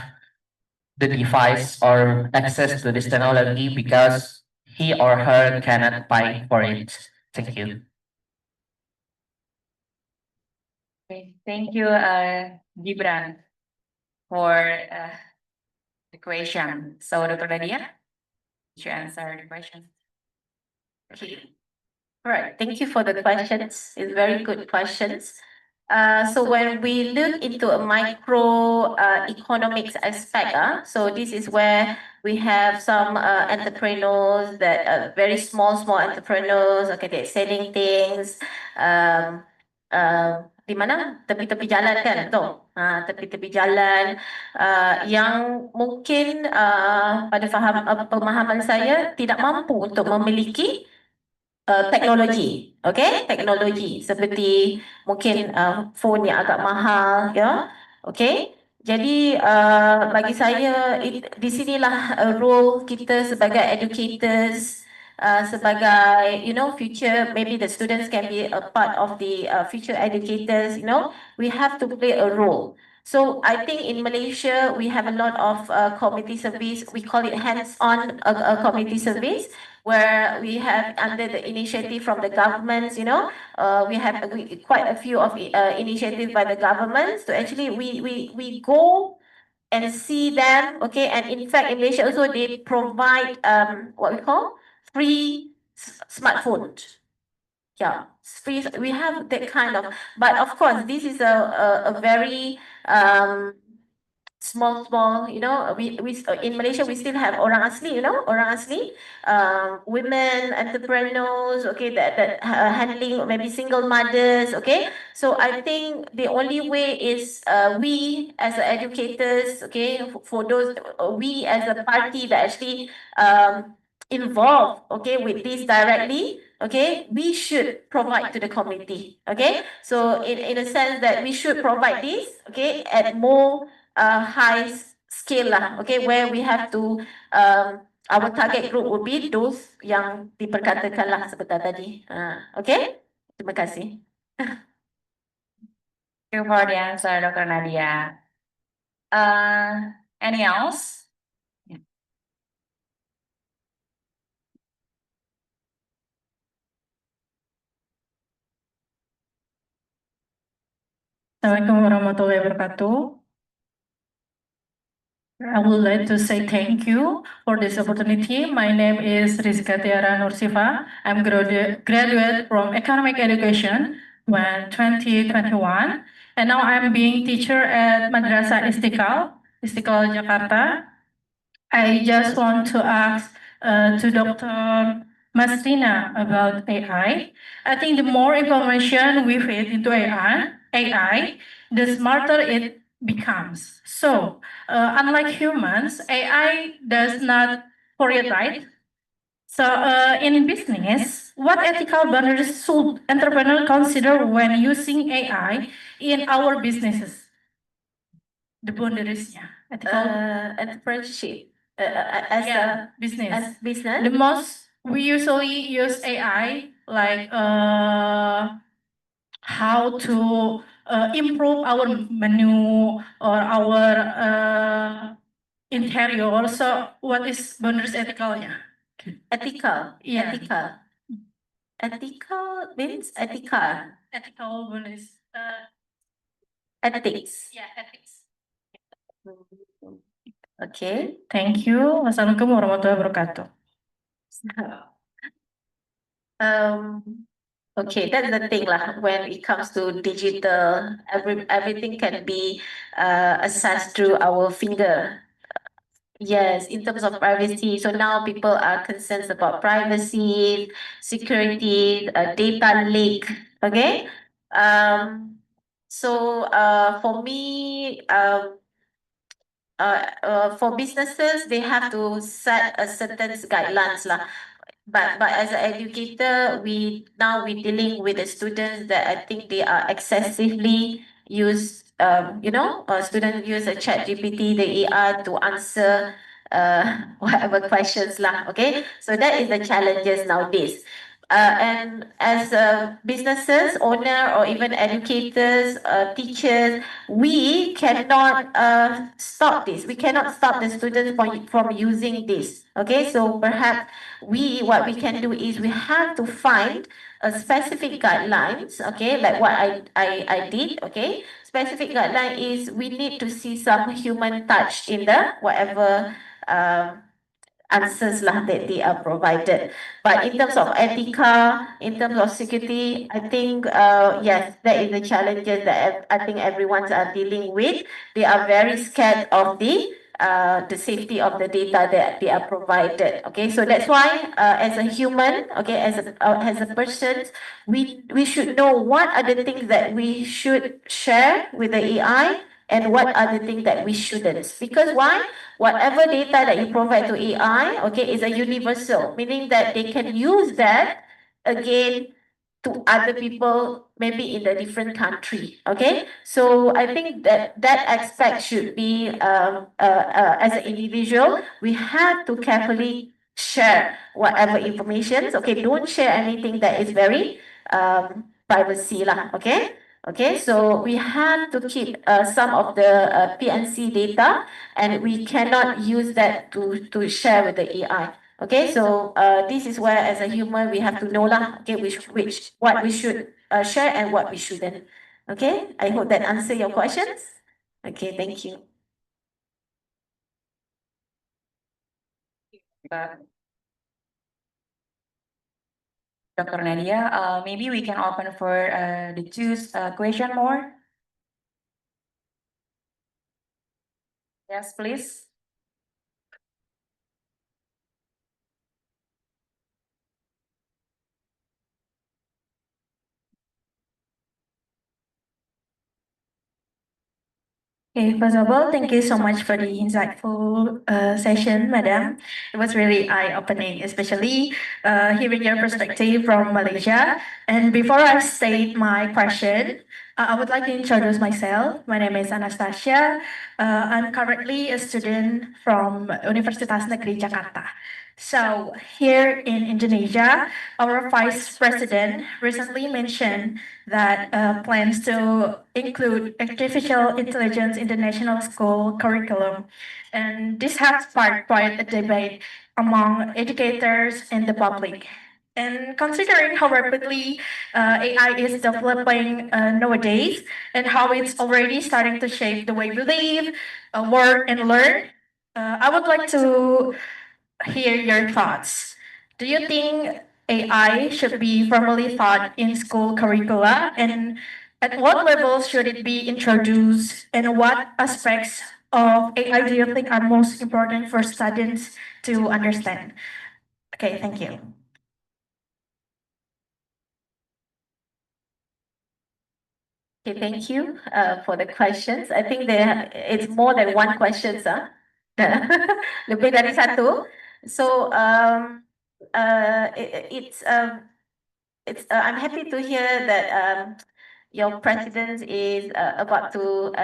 the device or access to this technology because he or her cannot pay for it. Thank you. Okay, thank you, Gibran, for the question. So, Dr. Nadia, did you answer the question? Okay. All right, thank you for the questions. It's very good questions. So when we look into a micro economics aspect, so this is where we have some entrepreneurs that very small entrepreneurs, okay, they're selling things. Di mana tepi-tepi jalan kan tu, tepi-tepi jalan yang mungkin pada pemahaman saya tidak mampu untuk memiliki teknologi, okay? Teknologi seperti mungkin phone yang agak mahal, ya, okay? Jadi bagi saya di sinilah role kita sebagai educators, sebagai future, maybe the students can be a part of the future educators. We have to play a role. So I think in Malaysia we have a lot of community service. We call it hands-on community service, where we have under the initiative from the governments, we have quite a few of initiatives by the governments to actually we go and see them, okay, and in fact in Malaysia also they provide what we call free smartphone. Yeah, free, we have that kind of, but of course this is a very small, we in Malaysia we still have orang asli, orang asli, women entrepreneurs, okay, that handling maybe single mothers, okay. So I think the only way is we as educators, okay, for those we as a party that actually involved, okay, with this directly, okay, we should provide to the community, okay. So in a sense that we should provide this, okay, at more high scale lah, okay, where we have to our target group would be those yang diperkatakan lah sebentar tadi, okay. Terima kasih. Thank you for the answer, Dr. Nadia. Any else? Assalamualaikum warahmatullahi wabarakatuh. I would like to say thank you for this opportunity. My name is Rizka Tiara Nursifa. I'm graduate from Economic Education when 2021, and now I'm being teacher at Madrasah Istiqlal Jakarta. I just want to ask to Dr. Masrina about AI. I think the more information we feed into AI, the smarter it becomes. So, unlike humans, AI does not prioritize. So, in business, what ethical boundaries should entrepreneurs consider when using AI in our businesses? The boundaries, yeah, ethical Entrepreneurship as a business. as business. The most we usually use AI like how to improve our menu or our interior. So what is boundaries ethical? Yeah. Ethical. Yeah. Ethical. Ethical means ethical. Ethical boundaries. Ethics. Yeah, ethics. Okay. Thank you. Wassalamualaikum warahmatullahi wabarakatuh. Okay, that's the thing lah. When it comes to digital, everything can be accessed through our finger. Yes, in terms of privacy. So now people are concerned about privacy, security, data leak. Okay. For me, for businesses, they have to set a certain guidelines lah. But as an educator, we dealing with the students that I think they are excessively use students use a chat GPT, the AI to answer whatever questions lah. Okay, so that is the challenges nowadays. And as businesses owner or even educators, teachers, we cannot stop this. We cannot stop the students from using this. Okay, so perhaps what we can do is we have to find a specific guidelines. Okay, like what I did. Okay, specific guideline is we need to see some human touch in the whatever answers lah that they are provided. But in terms of ethical, in terms of security, I think yes, that is the challenges that I think everyone's are dealing with. They are very scared of the safety of the data that they are provided. Okay, so that's why as a human, okay, as a person, we should know what are the things that we should share with the AI and what are the things that we shouldn't. Because why? Whatever data that you provide to AI, okay, is a universal, meaning that they can use that again to other people, maybe in a different country. Okay, so I think that aspect should be as an individual, we have to carefully share whatever information. Okay, don't share anything that is very privacy lah. Okay. Okay, so we have to keep some of the PNC data, and we cannot use that to share with the AI. Okay, so this is where, as a human, we have to know lah. Okay, what we should share and what we shouldn't. Okay, I hope that answer your questions. Okay, thank you. Dr. Nadia, maybe we can open for the choose question more. Yes, please. Okay, first of all, thank you so much for the insightful session, Madam. It was really eye-opening, especially hearing your perspective from Malaysia. And before I state my question, I would like to introduce myself. My name is Anastasia. I'm currently a student from Universitas Negeri Jakarta. So here in Indonesia, our Vice President recently mentioned that plans to include artificial intelligence in the national school curriculum. And this has sparked quite a debate among educators and the public. And considering how rapidly AI is developing nowadays and how it's already starting to shape the way we live, work, and learn, I would like to hear your thoughts. Do you think AI should be formally taught in school curricula? And at what levels should it be introduced? And what aspects of AI do you think are most important for students to understand? Okay, thank you. Okay, thank you for the questions. I think it's more than one question, sir. Lebih dari satu. So I'm happy to hear that your president is about to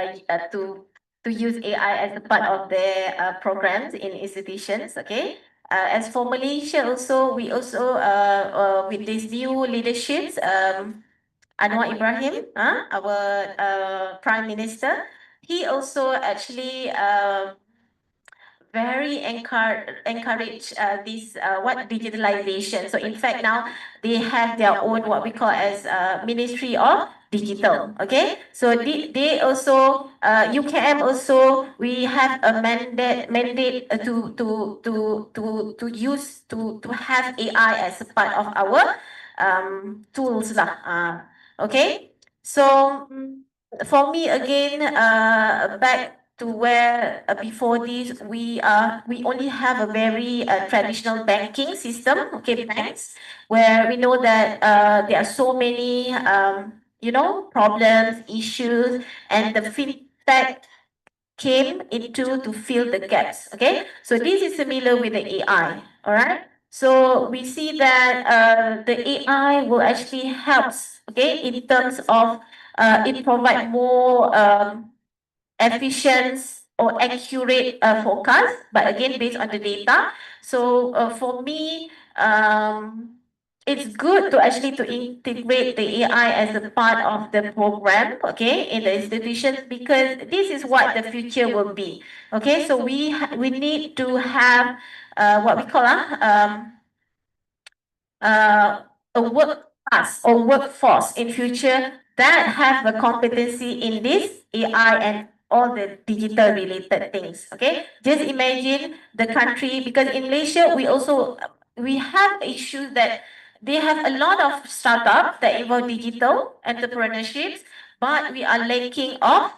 use AI as a part of their programs in institutions. Okay. As for Malaysia, also we also with these new leaderships. Anwar Ibrahim, our Prime Minister, he also actually very encourage this what digitalization. So in fact now they have their own what we call as Ministry of Digital. Okay, so they also UKM also we have a mandate to have AI as a part of our tools lah. Okay, so for me again back to where before this we only have a very traditional banking system, okay, banks, where we know that there are so many problems, issues, and the fintech came into to fill the gaps. Okay, so this is similar with the AI. All right. So we see that the AI will actually helps. Okay, in terms of it provide more efficient or accurate forecast, but again based on the data. So for me, it's good to actually to integrate the AI as a part of the program, okay, in the institutions, because this is what the future will be. Okay, so we need to have what we call a work class or workforce in future that have a competency in this AI and all the digital related things. Okay, just imagine the country, because in Malaysia we have issues that they have a lot of startups that involve digital entrepreneurships, but we are lacking of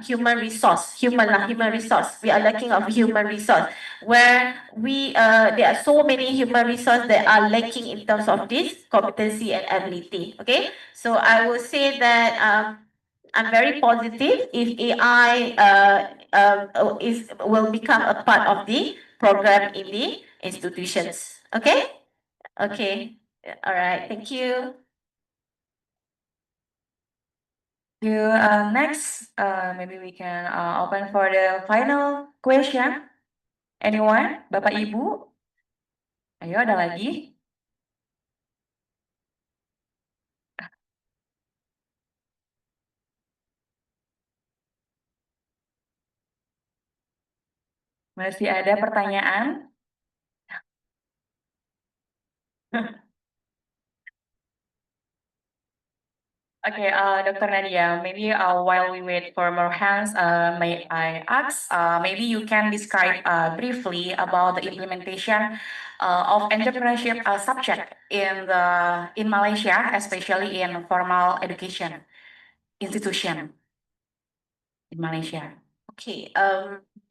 human resource. We are lacking of human resource, where there are so many human resource that are lacking in terms of this competency and ability. Okay, so I will say that I'm very positive if AI will become a part of the program in the institutions. Okay. Okay. All right. Thank you. Next, maybe we can open for the final question. Anyone? Bapak Ibu? Ayo, ada lagi? Masih ada pertanyaan? Okay, Dr. Nadia, maybe while we wait for more hands, may I ask, maybe you can describe briefly about the implementation of entrepreneurship subject in Malaysia, especially in formal education institution in Malaysia. Okay,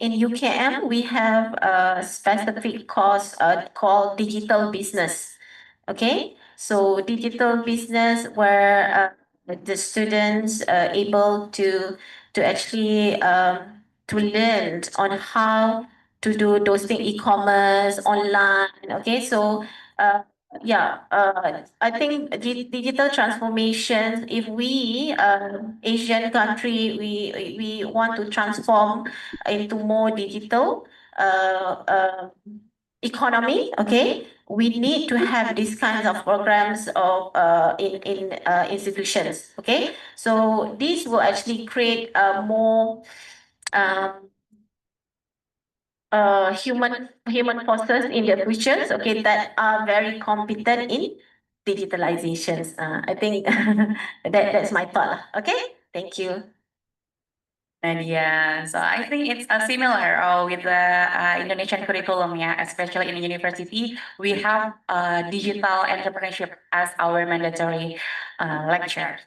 in UKM, we have a specific course called digital business. Okay, so digital business where the students are able to actually to learn on how to do those things, e-commerce, online. Okay, so I think digital transformation, if we Asian country, we want to transform into more digital economy, okay, we need to have these kinds of programs of in institutions. Okay, so this will actually create more human forces in the future, okay, that are very competent in digitalizations. I think that's my thought. Okay, thank you. Nadia. So I think it's similar with the Indonesian curriculum, yeah, especially in the university. We have digital entrepreneurship as our mandatory lecture.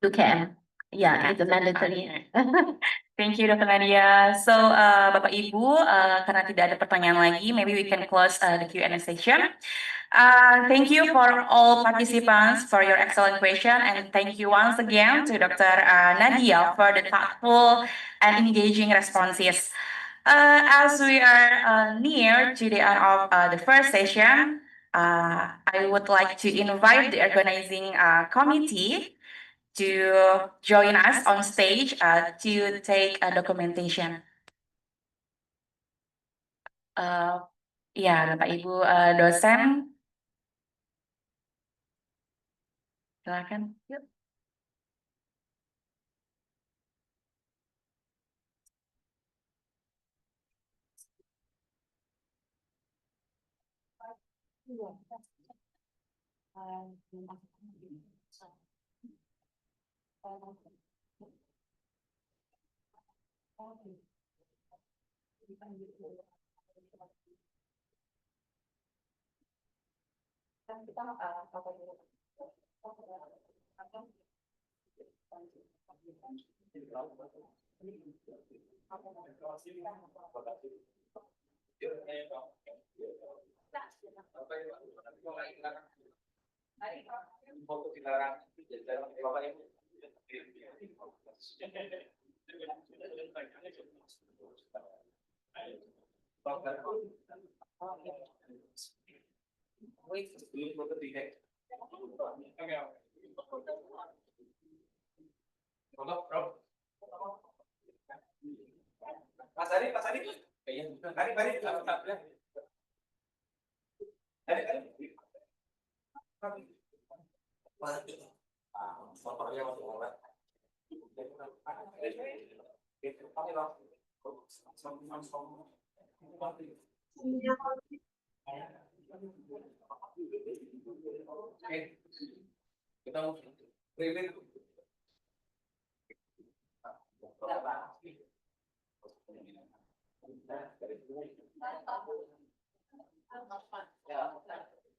2KM. Yeah, it's a mandatory. Thank you, Dr. Nadia. So, Bapak Ibu, karena tidak ada pertanyaan lagi, maybe we can close the Q&A session. Thank you for all participants for your excellent question, and thank you once again to Dr. Nadia for the thoughtful and engaging responses. As we are near to the end of the first session, I would like to invite the organizing committee to join us on stage to take a documentation. Ya, Bapak Ibu dosen, silakan. Yuk.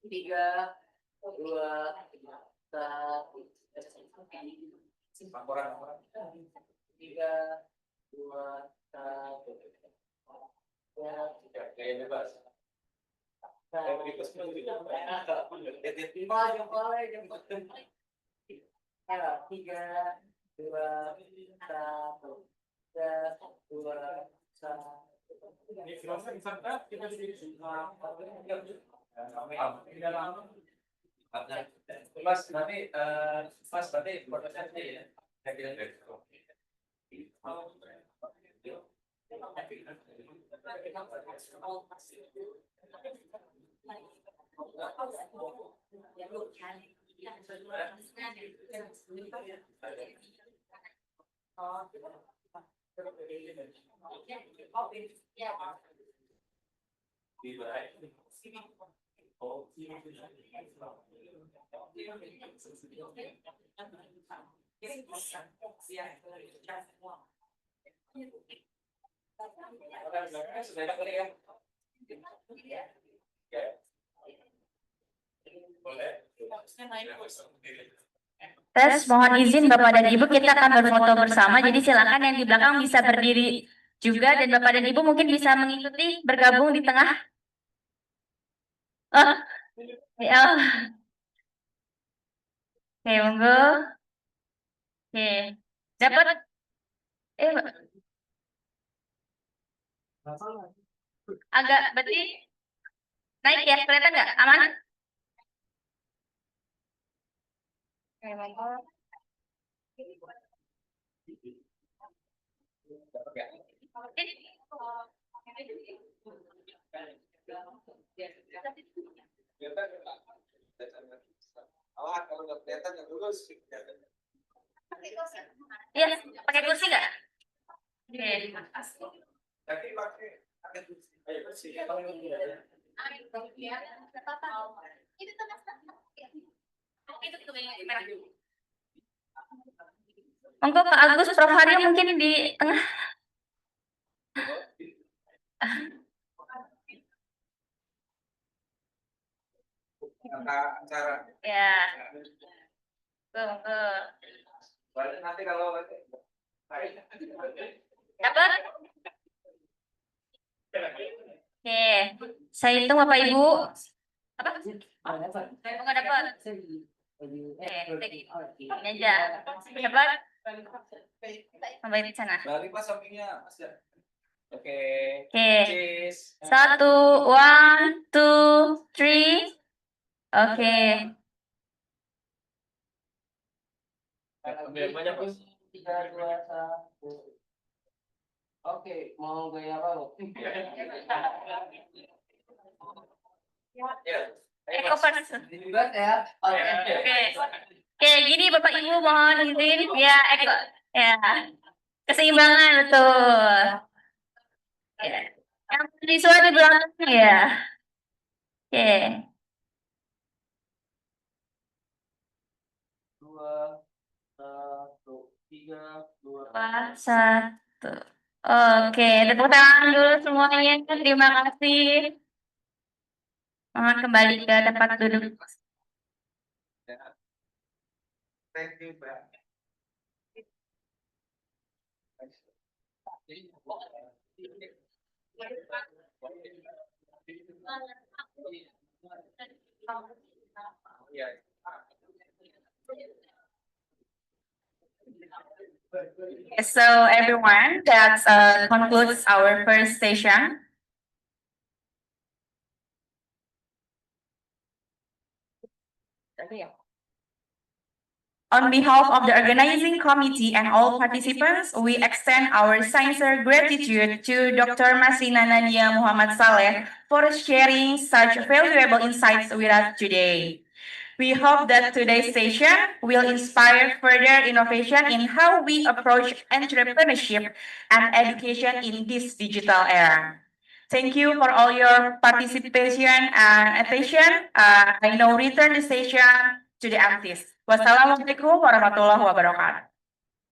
Tiga, dua, satu. Tiga, dua, satu. Gaya bebas. Tiga, dua, satu. Mas, nanti Mas nanti fotonya ya. Tes, mohon izin Bapak dan Ibu, kita akan berfoto bersama. Jadi silakan yang di belakang bisa berdiri juga, dan Bapak dan Ibu mungkin bisa mengikuti bergabung di tengah. Oh, ya. Oke, monggo. Oke, dapat. Agak berarti naik ya, kelihatan nggak? Aman? Oke, monggo. Kalau nggak kelihatan nggak lulus. Iya, pakai kursi nggak? Oke. Monggo Kak Agus, Prof Haryo mungkin di tengah. Ya. Tunggu. Nanti kalau Dapat? Oke, saya hitung Bapak Ibu. Apa? Saya nggak dapat. Oke, ini aja. Dapat? Sampai di sana. balik pas sampingnya, Mas. Oke. Oke. Cheers. 1, 1, 2, 3. Oke. Ambil banyak, Mas. 3, 2, 1. Oke, mau gaya apa lo? Eko first. Dilibat ya. Oke. Oke, gini Bapak Ibu mohon izin ya Eko. Ya. Keseimbangan betul. Ya. Yang visual di belakang ya. Oke. 2, 1, 3, 2. 1. Oke, tepuk tangan dulu semuanya. Terima kasih. Mohon kembali ke tempat duduk. Thank you, Mbak. So everyone, that concludes our first session. On behalf of the organizing committee and all participants, we extend our sincere gratitude to Dr. Masrina Nadia Mohd Salleh for sharing such valuable insights with us today. We hope that today's session will inspire further innovation in how we approach entrepreneurship and education in this digital era. Thank you for all your participation and attention. I now return the session to the artist. Wassalamualaikum warahmatullahi wabarakatuh.